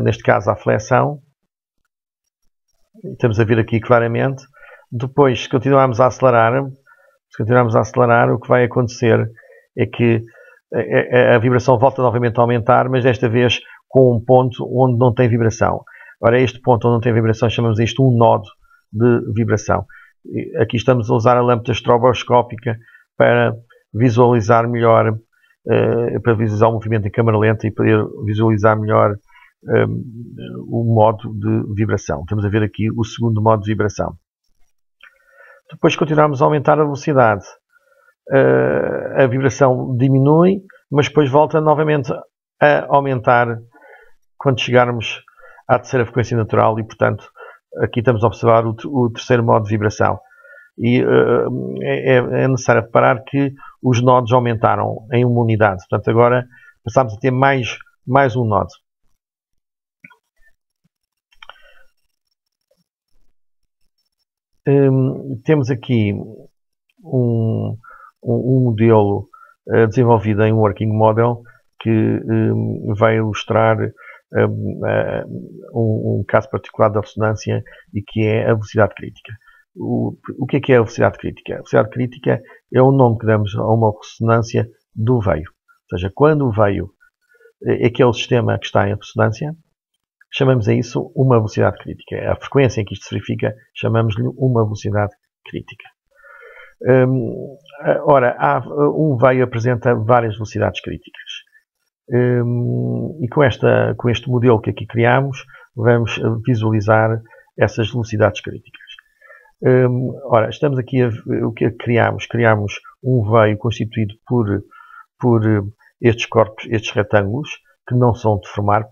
neste caso a flexão. Estamos a ver aqui claramente. Depois, se continuarmos a acelerar, o que vai acontecer é que a vibração volta novamente a aumentar, mas desta vez com um ponto onde não tem vibração. Ora, este ponto onde não tem vibração, chamamos isto um nodo de vibração. Aqui estamos a usar a lâmpada estroboscópica para visualizar melhor, para visualizar o movimento em câmara lenta e poder visualizar melhor o modo de vibração. Estamos a ver aqui o segundo modo de vibração. Depois continuamos a aumentar a velocidade. A vibração diminui, mas depois volta novamente a aumentar quando chegarmos à terceira frequência natural e, portanto, aqui estamos a observar o terceiro modo de vibração. E é necessário reparar que os nodos aumentaram em uma unidade. Portanto, agora passamos a ter mais um nodo. Temos aqui um modelo desenvolvido em Working Model que vai ilustrar um caso particular da ressonância e que é a velocidade crítica. O que é a velocidade crítica? A velocidade crítica é o nome que damos a uma ressonância do veio. Ou seja, quando o veio é aquele sistema que está em ressonância, chamamos a isso uma velocidade crítica. A frequência em que isto se verifica, chamamos-lhe uma velocidade crítica. Ora, um veio apresenta várias velocidades críticas. E com este modelo que aqui criamos, vamos visualizar essas velocidades críticas. Ora, estamos aqui o que criamos? Criamos um veio constituído por estes corpos, estes retângulos, que não são de formar,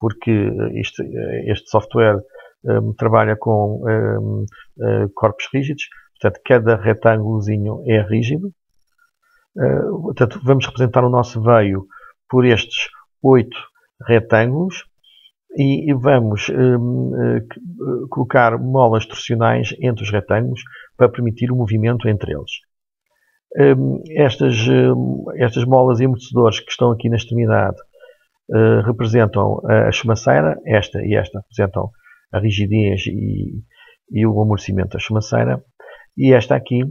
porque este software trabalha com corpos rígidos. Portanto, cada retângulozinho é rígido. Portanto, vamos representar o nosso veio por estes 8 retângulos e vamos colocar molas torcionais entre os retângulos para permitir o movimento entre eles. Estas molas e amortecedores que estão aqui na extremidade representam a chumaceira, esta e esta representam a rigidez e o amortecimento da chumaceira. E esta aqui,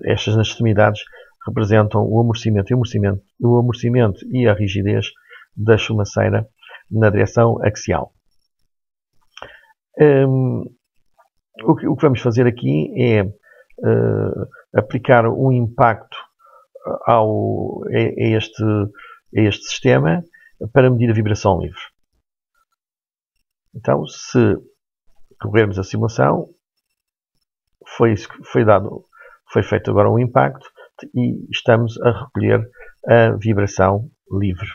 estas nas extremidades, representam o amortecimento e a rigidez da chumaceira na direção axial. O que vamos fazer aqui é aplicar um impacto a este sistema para medir a vibração livre. Então, se corrermos a simulação, foi feito agora um impacto e estamos a recolher a vibração livre.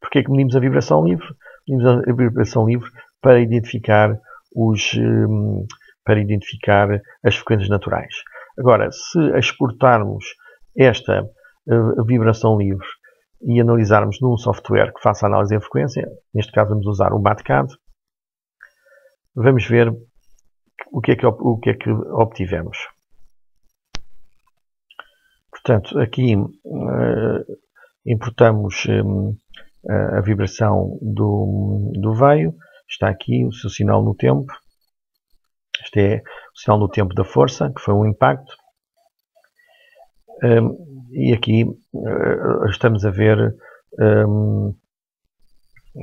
Porquê que medimos a vibração livre? Medimos a vibração livre para identificar as frequências naturais. Agora, se exportarmos esta vibração livre e analisarmos num software que faça análise em frequência, neste caso vamos usar o MATCAD, vamos ver o que é que obtivemos. Portanto, aqui importamos a vibração do veio. Está aqui o seu sinal no tempo. Este é o sinal no tempo da força, que foi um impacto. E aqui estamos a ver,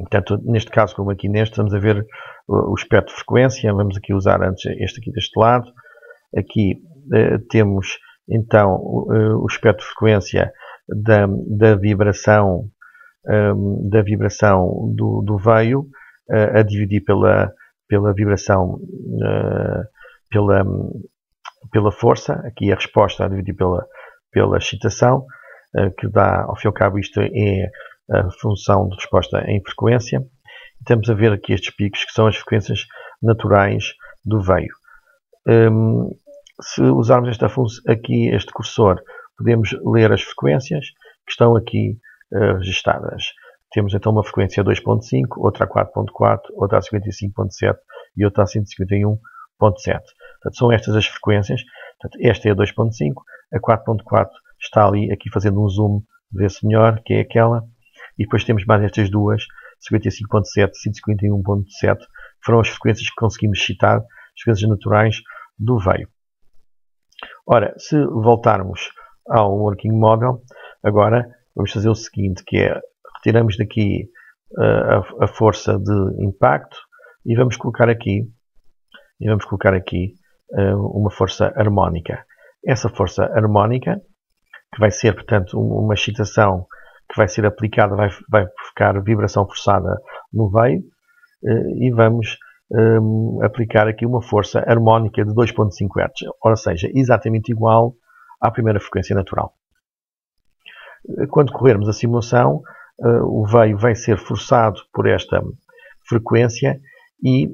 tanto neste caso como aqui neste, estamos a ver o espectro de frequência. Vamos aqui usar antes este aqui deste lado. Aqui temos então o espectro de frequência da vibração do veio a dividir pela vibração, pela força. Aqui a resposta a dividir pela excitação, que dá, ao fim e ao cabo, isto é a função de resposta em frequência. Estamos a ver aqui estes picos, que são as frequências naturais do veio. Se usarmos aqui este cursor, podemos ler as frequências que estão aqui registadas. Temos então uma frequência a 2.5, outra a 4.4, outra a 55.7 e outra a 151.7. Portanto, são estas as frequências. Portanto, esta é a 2.5, a 4.4 está ali, aqui fazendo um zoom, vê-se melhor, que é aquela. E depois temos mais estas duas, 55.7 e 151.7, que foram as frequências que conseguimos citar, as frequências naturais do veio. Ora, se voltarmos ao Working Model, agora vamos fazer o seguinte, que é, retiramos daqui a força de impacto e vamos colocar aqui, uma força harmónica. Essa força harmónica, que vai ser, portanto, uma excitação que vai ser aplicada, vai provocar vibração forçada no veio, e vamos aplicar aqui uma força harmónica de 2.5 Hz, ou seja, exatamente igual à primeira frequência natural. Quando corrermos a simulação, o veio vai ser forçado por esta frequência e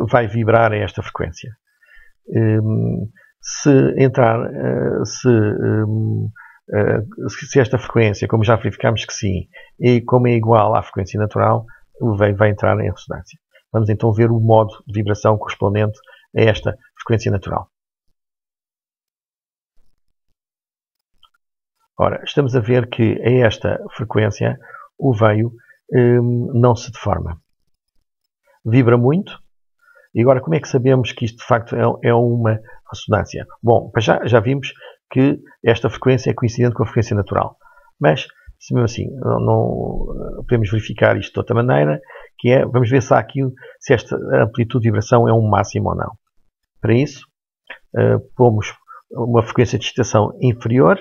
vai vibrar a esta frequência. Se esta frequência, como já verificamos que sim, e como é igual à frequência natural, o veio vai entrar em ressonância. Vamos então ver o modo de vibração correspondente a esta frequência natural. Ora, estamos a ver que a esta frequência o veio não se deforma. Vibra muito. E agora, como é que sabemos que isto de facto é uma ressonância? Bom, já vimos que esta frequência é coincidente com a frequência natural. Mas, se mesmo assim, não podemos verificar isto de outra maneira, que é, vamos ver se esta amplitude de vibração é um máximo ou não. Para isso, pomos uma frequência de excitação inferior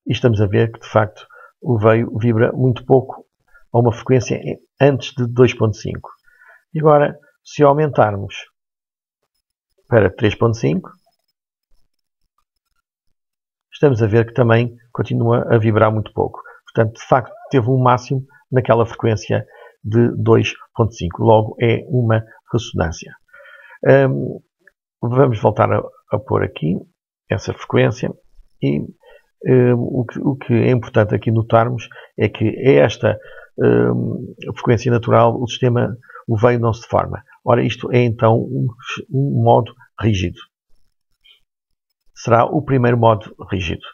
e estamos a ver que, de facto, o veio vibra muito pouco a uma frequência antes de 2.5. E agora, se aumentarmos para 3.5, estamos a ver que também continua a vibrar muito pouco. Portanto, de facto, teve um máximo naquela frequência de 2.5. Logo, é uma ressonância. Vamos voltar a pôr aqui essa frequência e o que é importante aqui notarmos é que esta frequência natural, o veio não se deforma. Ora, isto é então um modo rígido. Será o primeiro modo rígido.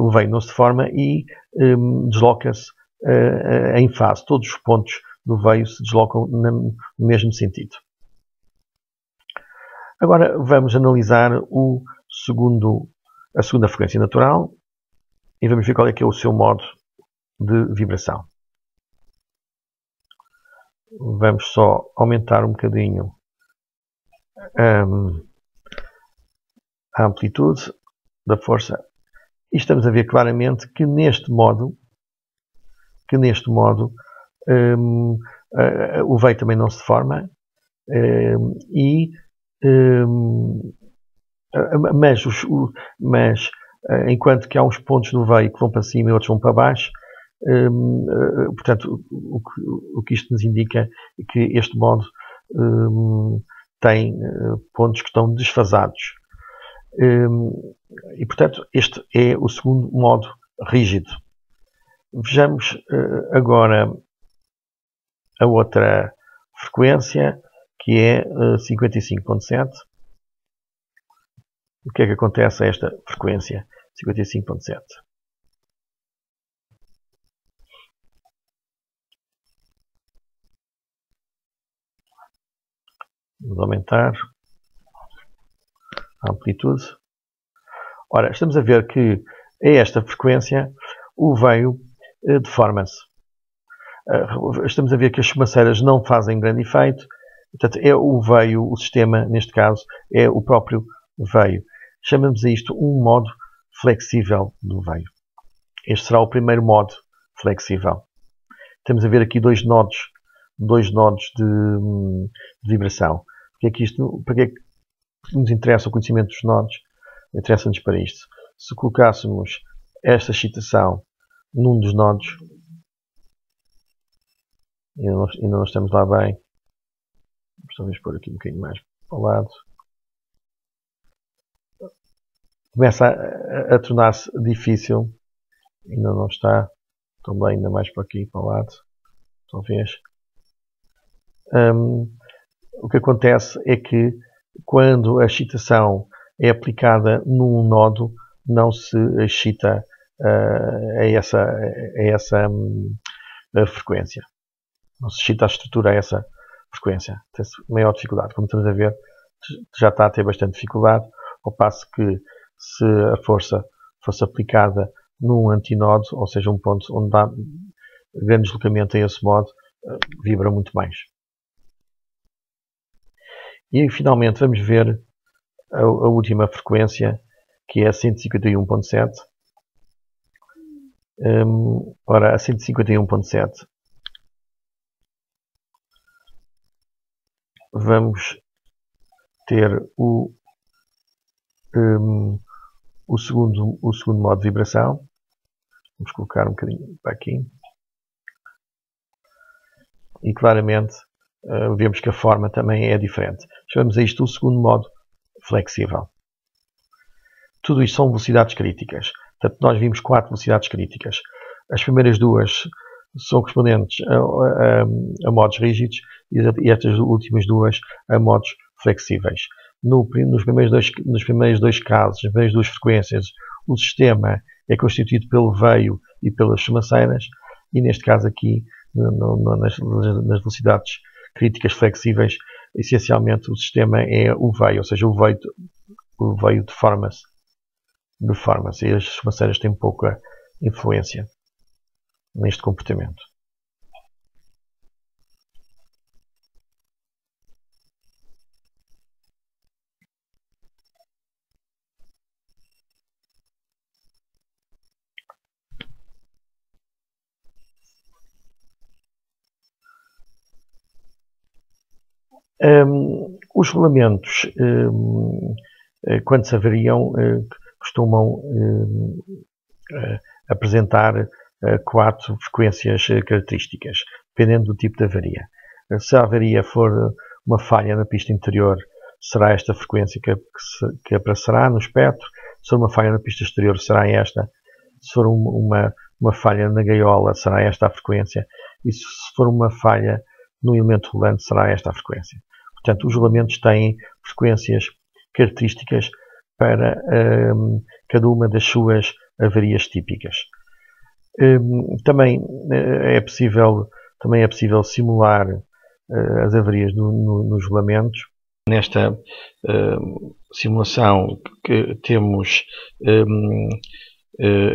O veio não se deforma e desloca-se em fase. Todos os pontos do veio se deslocam no mesmo sentido. Agora vamos analisar a segunda frequência natural e vamos ver qual é que é o seu modo de vibração. Vamos só aumentar um bocadinho a amplitude da força e estamos a ver claramente que neste modo o veio também não se deforma, mas enquanto que há uns pontos do veio que vão para cima e outros vão para baixo, portanto, o que isto nos indica é que este modo tem pontos que estão desfasados. E, portanto, este é o segundo modo rígido. Vejamos agora a outra frequência, que é 55.7. o que é que acontece a esta frequência 55.7? Vamos aumentar a amplitude. Ora, estamos a ver que a esta frequência o veio deforma-se. Estamos a ver que as sobrancelhas não fazem grande efeito. Portanto, é o veio, o sistema, neste caso, é o próprio veio. Chamamos a isto um modo flexível do veio. Este será o primeiro modo flexível. Temos a ver aqui dois nodos de vibração. Para que é que nos interessa o conhecimento dos nodos? Interessa-nos para isto. Se colocássemos esta excitação num dos nodos, ainda não estamos lá bem. Vamos talvez pôr aqui um bocadinho mais para o lado. Começa a tornar-se difícil. Ainda não está tão bem, ainda mais para aqui, para o lado. Talvez. O que acontece é que quando a excitação é aplicada num nodo, não se excita a essa frequência. Não se excita a estrutura a essa frequência. Tem-se maior dificuldade. Como estamos a ver, já está a ter bastante dificuldade, ao passo que se a força fosse aplicada num antinodo, ou seja, um ponto onde dá grande deslocamento a esse modo, vibra muito mais. E finalmente vamos ver a última frequência, que é a 151.7. Ora, a 151.7 vamos ter o segundo modo de vibração. Vamos colocar um bocadinho para aqui. E claramente vemos que a forma também é diferente. Chamamos a isto o segundo modo flexível. Tudo isto são velocidades críticas. Portanto, nós vimos 4 velocidades críticas. As primeiras duas são correspondentes a modos rígidos e estas últimas duas a modos flexíveis. Nos primeiros dois casos, nas primeiras duas frequências, o sistema é constituído pelo veio e pelas sobrancelhas, e neste caso aqui, nas velocidades críticas flexíveis, essencialmente o sistema é o veio, ou seja, o veio deforma-se. E as sobrancelhas têm pouca influência neste comportamento. Os regulamentos, quando se avariam, costumam apresentar 4 frequências características, dependendo do tipo de avaria. Se a avaria for uma falha na pista interior, será esta frequência que aparecerá no espectro. Se for uma falha na pista exterior, será esta. Se for uma falha na gaiola, será esta a frequência. E se for uma falha no elemento rolante, será esta a frequência. Portanto, os regulamentos têm frequências características para cada uma das suas avarias típicas. Também é possível simular as avarias nos regulamentos. Nesta simulação que temos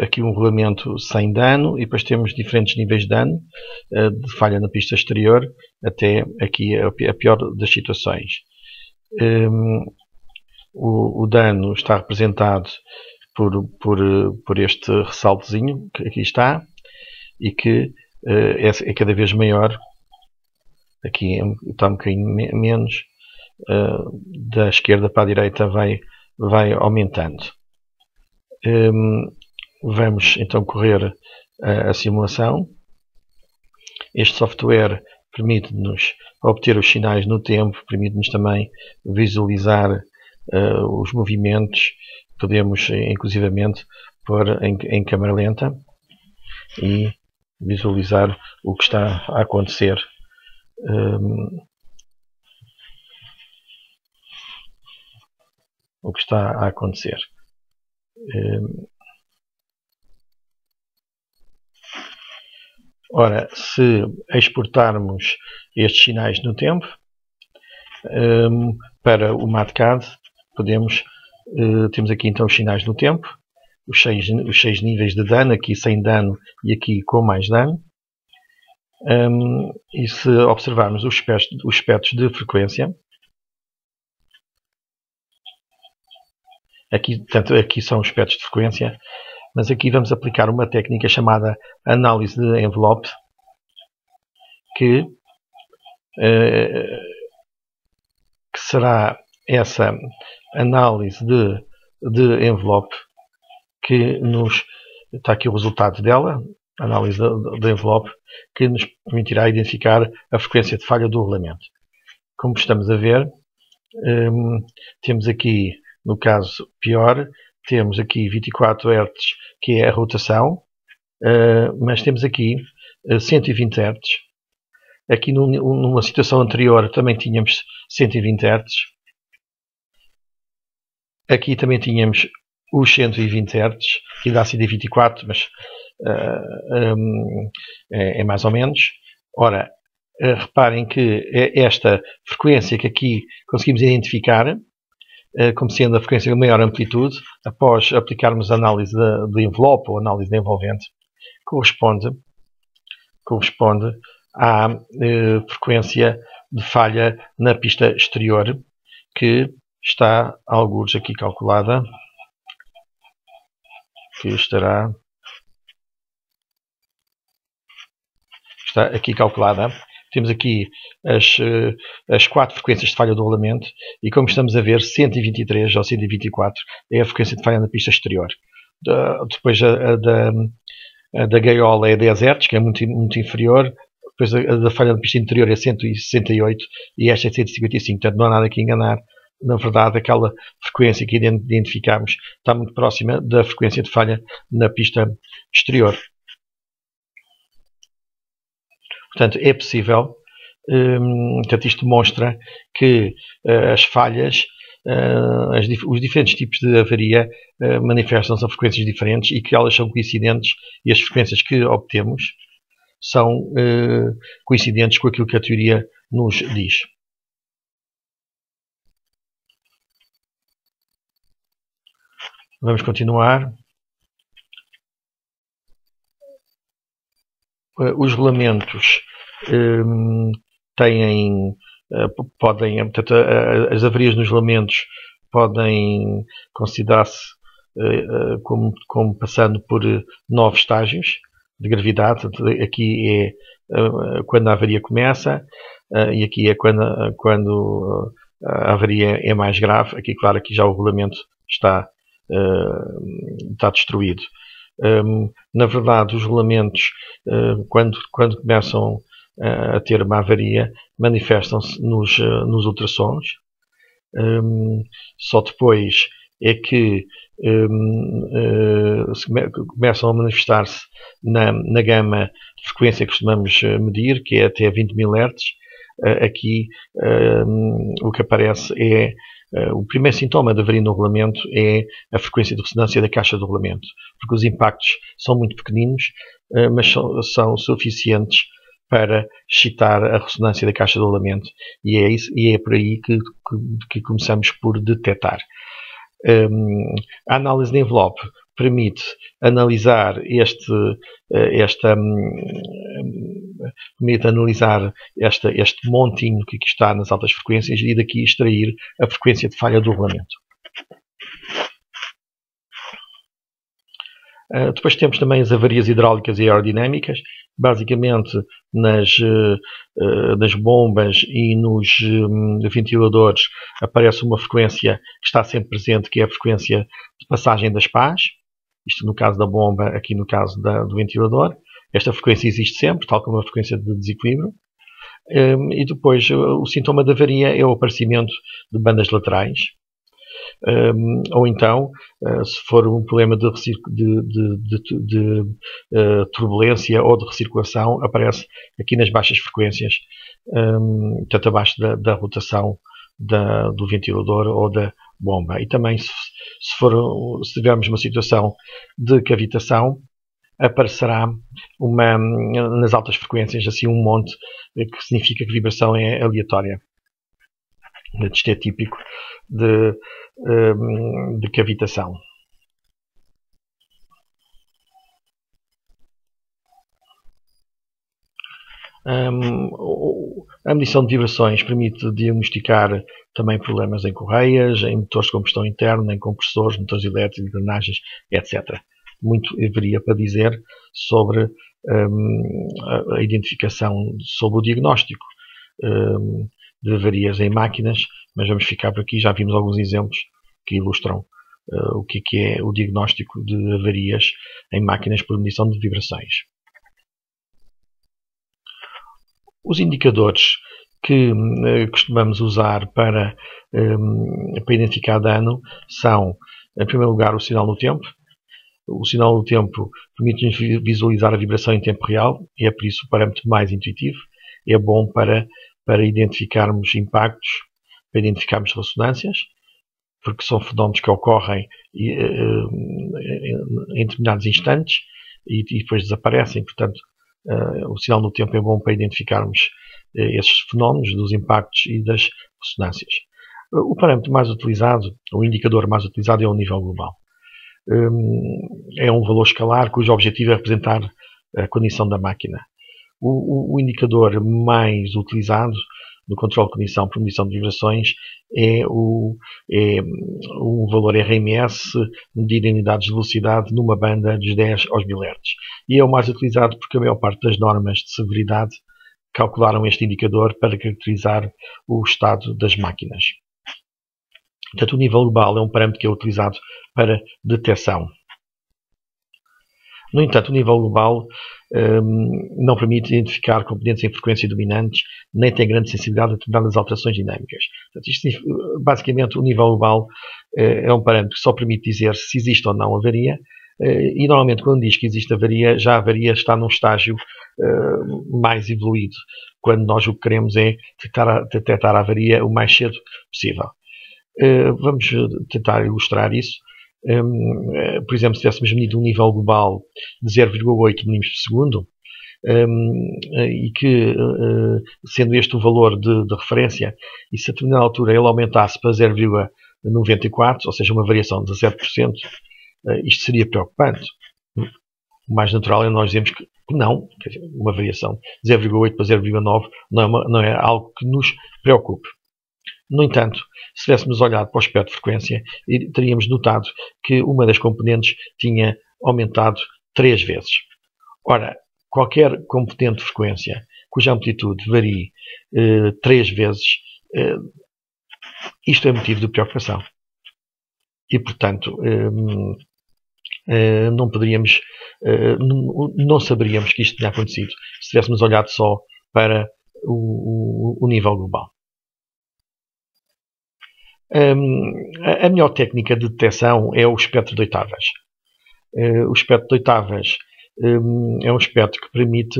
aqui um regulamento sem dano e depois temos diferentes níveis de dano, de falha na pista exterior até aqui a pior das situações. O dano está representado por este ressaltozinho que aqui está e que é cada vez maior. Aqui está um bocadinho menos, da esquerda para a direita vai aumentando. Vamos então correr a simulação. Este software permite-nos obter os sinais no tempo, permite-nos também visualizar os movimentos. Podemos inclusivamente pôr em câmera lenta e visualizar o que está a acontecer. o que está a acontecer. Ora, se exportarmos estes sinais no tempo para o MATCAD, temos aqui então os sinais no tempo, os seis níveis de dano, aqui sem dano e aqui com mais dano. E se observarmos os espectros de frequência, aqui são os espectros de frequência, mas aqui vamos aplicar uma técnica chamada análise de envelope, que será essa análise de envelope que está aqui o resultado dela, análise de envelope, que nos permitirá identificar a frequência de falha do rolamento. Como estamos a ver, temos aqui, no caso pior, temos aqui 24 Hz, que é a rotação, mas temos aqui 120 Hz. Aqui numa situação anterior também tínhamos 120 Hz. Aqui também tínhamos os 120 Hz, que dá 124, mas é mais ou menos. Ora, reparem que esta frequência que aqui conseguimos identificar como sendo a frequência de maior amplitude, após aplicarmos a análise de envelope ou análise de envolvente, corresponde à frequência de falha na pista exterior, que está algures aqui calculada, que está aqui calculada. Temos aqui as 4 frequências de falha do rolamento e, como estamos a ver, 123 ou 124 é a frequência de falha na pista exterior. Depois a da gaiola é 10 Hz, que é muito inferior. Depois a da falha na pista interior é 168 e esta é 155. Portanto, não há nada que enganar. Na verdade, aquela frequência que identificamos está muito próxima da frequência de falha na pista exterior. Portanto, é possível, portanto, isto mostra que as falhas, os diferentes tipos de avaria manifestam-se a frequências diferentes e que elas são coincidentes, e as frequências que obtemos são coincidentes com aquilo que a teoria nos diz. Vamos continuar. Os rolamentos portanto, as avarias nos rolamentos podem considerar-se como passando por 9 estágios de gravidade. Aqui é quando a avaria começa e aqui é quando a avaria é mais grave. Aqui, claro, aqui já o rolamento está destruído. Na verdade, os rolamentos, quando começam a ter uma avaria, manifestam-se nos ultrassons. Só depois é que começam a manifestar-se na gama de frequência que costumamos medir, que é até 20.000 Hz. Aqui o que aparece é o primeiro sintoma de avaria no rolamento é a frequência de ressonância da caixa do rolamento, porque os impactos são muito pequeninos, mas são suficientes para excitar a ressonância da caixa do rolamento, e é por aí que começamos por detectar. A análise de envelope permite analisar este montinho que aqui está nas altas frequências e daqui extrair a frequência de falha do rolamento. Depois temos também as avarias hidráulicas e aerodinâmicas. Basicamente, nas bombas e nos ventiladores aparece uma frequência que está sempre presente, que é a frequência de passagem das pás. Isto no caso da bomba, aqui no caso do ventilador. Esta frequência existe sempre, tal como a frequência de desequilíbrio. E depois o sintoma de avaria é o aparecimento de bandas laterais. Ou então, se for um problema de turbulência ou de recirculação, aparece aqui nas baixas frequências, tanto abaixo da rotação do ventilador bomba. E também se tivermos uma situação de cavitação, aparecerá nas altas frequências assim um monte que significa que a vibração é aleatória. Isto é típico de cavitação. A medição de vibrações permite diagnosticar também problemas em correias, em motores de combustão interna, em compressores, motores elétricos, engrenagens, etc. Muito haveria para dizer sobre a identificação, sobre o diagnóstico de avarias em máquinas, mas vamos ficar por aqui. Já vimos alguns exemplos que ilustram o que é o diagnóstico de avarias em máquinas por medição de vibrações. Os indicadores que costumamos usar para identificar dano são, em primeiro lugar, o sinal no tempo. O sinal no tempo permite-nos visualizar a vibração em tempo real e é por isso o parâmetro mais intuitivo. É bom para identificarmos impactos, para identificarmos ressonâncias, porque são fenómenos que ocorrem em determinados instantes e depois desaparecem. Portanto, o sinal no tempo é bom para identificarmos esses fenómenos dos impactos e das ressonâncias. O parâmetro mais utilizado, o indicador mais utilizado é o nível global. É um valor escalar cujo objetivo é representar a condição da máquina. O indicador mais utilizado no controle de cognição por medição de vibrações é o valor RMS medido em unidades de velocidade numa banda dos 10 aos 1000 Hz. E é o mais utilizado porque a maior parte das normas de severidade calcularam este indicador para caracterizar o estado das máquinas. Portanto, o nível global é um parâmetro que é utilizado para detecção. No entanto, o nível global não permite identificar componentes em frequência dominantes, nem tem grande sensibilidade a determinadas alterações dinâmicas. Portanto, basicamente, o nível global é um parâmetro que só permite dizer se existe ou não avaria, e normalmente quando diz que existe avaria, já a avaria está num estágio mais evoluído, quando nós o que queremos é detectar a avaria o mais cedo possível. Vamos tentar ilustrar isso. Por exemplo, se tivéssemos medido um nível global de 0,8 mm por segundo, e que, sendo este o valor de referência, e se a determinada altura ele aumentasse para 0,94, ou seja, uma variação de 17%, isto seria preocupante. O mais natural é nós dizermos que não, quer dizer, uma variação de 0,8 para 0,9 não é algo que nos preocupe. No entanto, se tivéssemos olhado para o espectro de frequência, teríamos notado que uma das componentes tinha aumentado 3 vezes. Ora, qualquer componente de frequência cuja amplitude varie 3 vezes, isto é motivo de preocupação. E, portanto, não poderíamos, não saberíamos que isto tinha acontecido se tivéssemos olhado só para o nível global. A melhor técnica de detecção é o espectro de oitavas. O espectro de oitavas é um espectro que permite,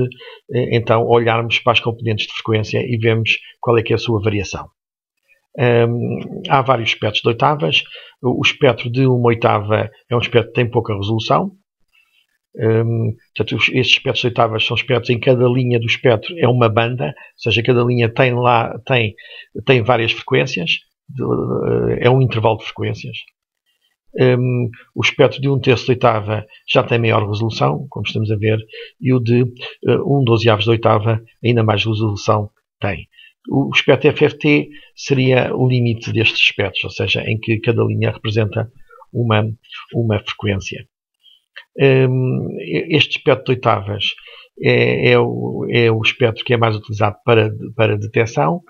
então, olharmos para as componentes de frequência e vemos qual é que é a sua variação. Há vários espectros de oitavas. O espectro de uma oitava é um espectro que tem pouca resolução. Portanto, estes espectros de oitavas são espectros em cada linha do espectro é uma banda, ou seja, cada linha tem várias frequências, é um intervalo de frequências. O espectro de 1/3 de oitava já tem maior resolução, como estamos a ver, e o de 1/12 de oitava ainda mais resolução tem. O espectro FFT seria o limite destes espectros, ou seja, em que cada linha representa uma frequência. Este espectro de oitavas é o espectro que é mais utilizado para detecção,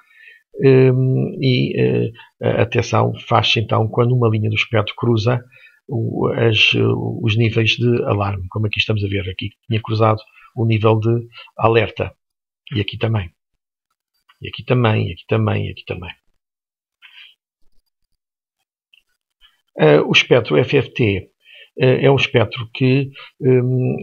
e a detecção faz-se então quando uma linha do espectro cruza os níveis de alarme, como aqui estamos a ver. Aqui tinha cruzado o nível de alerta, e aqui também. E aqui também, e aqui também, e aqui também. O espectro FFT é um espectro que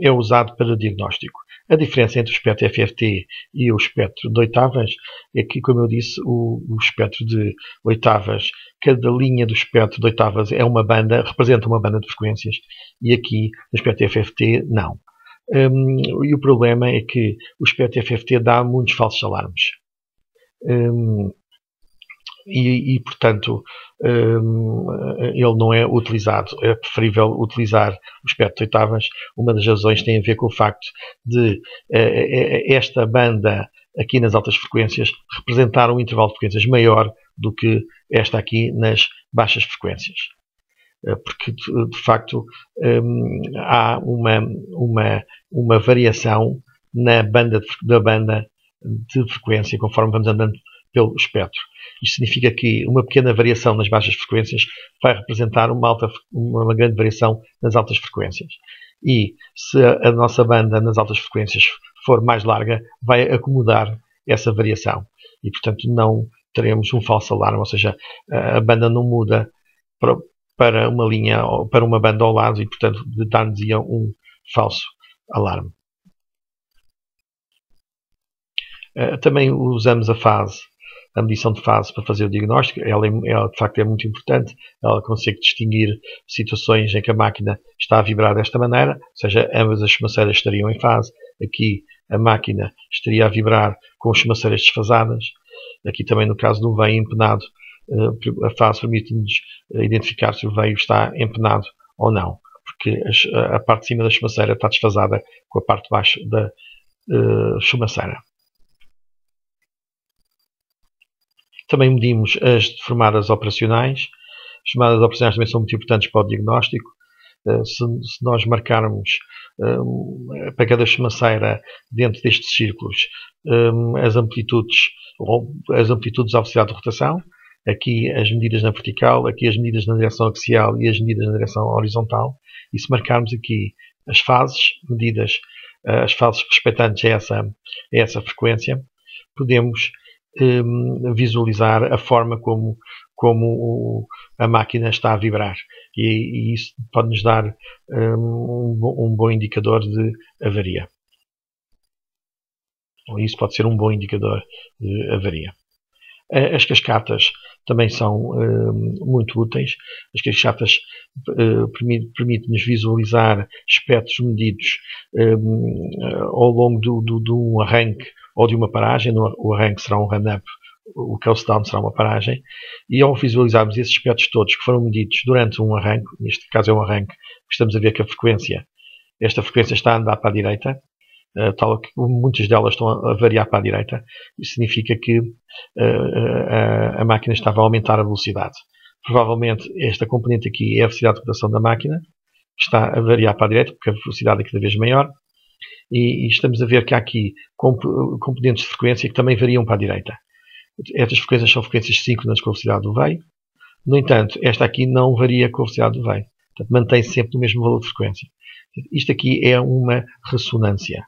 é usado para diagnóstico. A diferença entre o espectro FFT e o espectro de oitavas é que, como eu disse, o espectro de oitavas, cada linha do espectro de oitavas é uma banda, representa uma banda de frequências, e aqui no espectro FFT não. E o problema é que o espectro FFT dá muitos falsos alarmes. Portanto, ele não é utilizado. É preferível utilizar o espectro de oitavas. Uma das razões tem a ver com o facto de esta banda aqui nas altas frequências representar um intervalo de frequências maior do que esta aqui nas baixas frequências. Porque, de facto, há uma variação da banda de frequência conforme vamos andando pelo espectro. Isto significa que uma pequena variação nas baixas frequências vai representar uma grande variação nas altas frequências. E se a nossa banda nas altas frequências for mais larga, vai acomodar essa variação. E, portanto, não teremos um falso alarme, ou seja, a banda não muda para uma linha ou para uma banda ao lado e, portanto, dar-nos um falso alarme. Também usamos a medição de fase para fazer o diagnóstico. Ela de facto é muito importante. Ela consegue distinguir situações em que a máquina está a vibrar desta maneira, ou seja, ambas as sobrancelhas estariam em fase. Aqui a máquina estaria a vibrar com as sobrancelhas desfasadas. Aqui também no caso do veio empenado, a fase permite-nos identificar se o veio está empenado ou não, porque a parte de cima da sobrancelha está desfasada com a parte de baixo da sobrancelha. Também medimos as deformadas operacionais. As deformadas operacionais também são muito importantes para o diagnóstico. Se nós marcarmos para cada sobrancelha dentro destes círculos as amplitudes à velocidade de rotação, aqui as medidas na vertical, aqui as medidas na direção axial e as medidas na direção horizontal, e se marcarmos aqui as fases medidas, as fases respeitantes a essa frequência, podemos visualizar a forma como a máquina está a vibrar, e isso pode nos dar um bom indicador de avaria. Isso pode ser um bom indicador de avaria. As cascatas também são muito úteis. As cascatas permitem-nos visualizar espectros medidos ao longo de um arranque ou de uma paragem. O arranque será um run-up, o coast-down será uma paragem, e ao visualizarmos esses espectros todos que foram medidos durante um arranque, neste caso é um arranque, estamos a ver que esta frequência está a andar para a direita, tal que muitas delas estão a variar para a direita. Isso significa que a máquina estava a aumentar a velocidade. Provavelmente esta componente aqui é a velocidade de rotação da máquina, que está a variar para a direita, porque a velocidade é cada vez maior, e estamos a ver que há aqui componentes de frequência que também variam para a direita. Estas frequências são frequências síncronas com a velocidade do veio. No entanto, esta aqui não varia com a velocidade do veio. Portanto, mantém-se sempre no mesmo valor de frequência. Isto aqui é uma ressonância.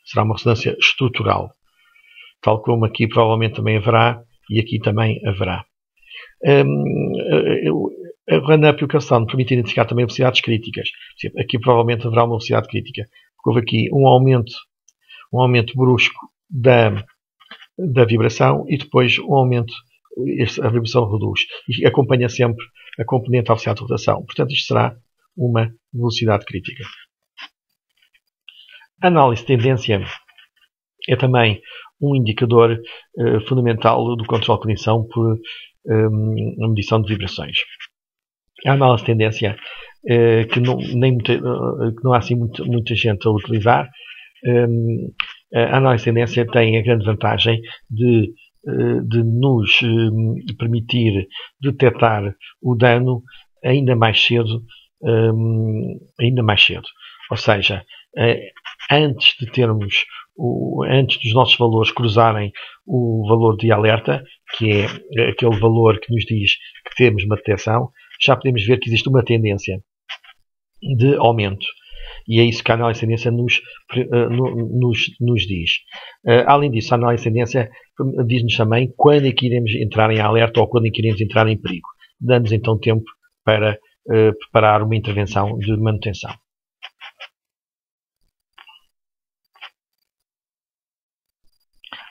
Será uma ressonância estrutural, tal como aqui provavelmente também haverá, e aqui também haverá. A run-up e o coast-down permitem identificar também velocidades críticas. Aqui provavelmente haverá uma velocidade crítica, porque houve aqui um aumento brusco da vibração e depois um aumento, a vibração reduz e acompanha sempre a componente à velocidade de rotação. Portanto, isto será uma velocidade crítica. A análise de tendência é também um indicador fundamental do controle de cognição por medição de vibrações. A análise de tendência que não há assim muita gente a utilizar. A análise de tendência tem a grande vantagem de nos permitir detectar o dano ainda mais cedo. Ou seja, antes dos nossos valores cruzarem o valor de alerta, que é aquele valor que nos diz que temos uma detecção, já podemos ver que existe uma tendência de aumento. E é isso que a análise de tendência nos diz. Além disso, a análise de tendência diz-nos também quando é que iremos entrar em alerta ou quando é que iremos entrar em perigo, dando-nos então tempo para preparar uma intervenção de manutenção.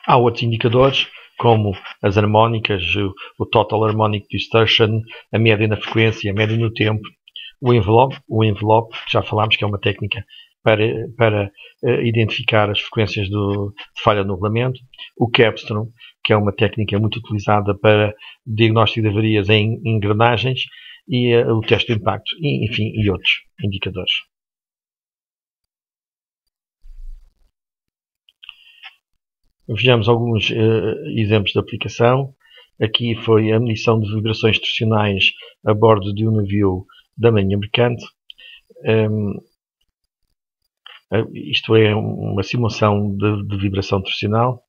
Há outros indicadores, como as harmónicas, o Total Harmonic Distortion, a média na frequência, a média no tempo, o envelope, que já falámos que é uma técnica para identificar as frequências de falha no regulamento, o Capstone, que é uma técnica muito utilizada para diagnóstico de avarias em engrenagens, e o teste de impacto, enfim, e outros indicadores. Vejamos alguns exemplos de aplicação. Aqui foi a medição de vibrações torsionais a bordo de um navio da Marinha Mercante. Isto é uma simulação de vibração torsional.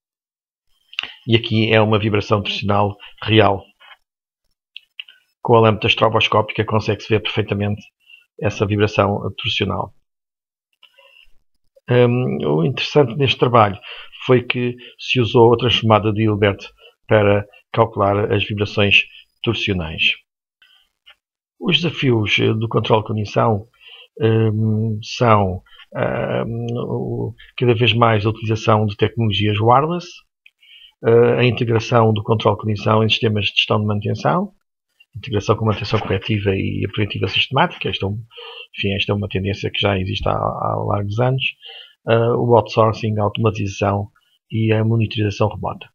E aqui é uma vibração torsional real. Com a lâmpada estroboscópica consegue-se ver perfeitamente essa vibração torsional. O interessante neste trabalho foi que se usou a transformada de Hilbert para calcular as vibrações torsionais. Os desafios do controle de cognição são cada vez mais a utilização de tecnologias wireless, a integração do controle de cognição em sistemas de gestão de manutenção, integração com manutenção corretiva e preventiva sistemática. Esta é uma tendência que já existe há largos anos. O outsourcing, a automatização e a monitorização remota.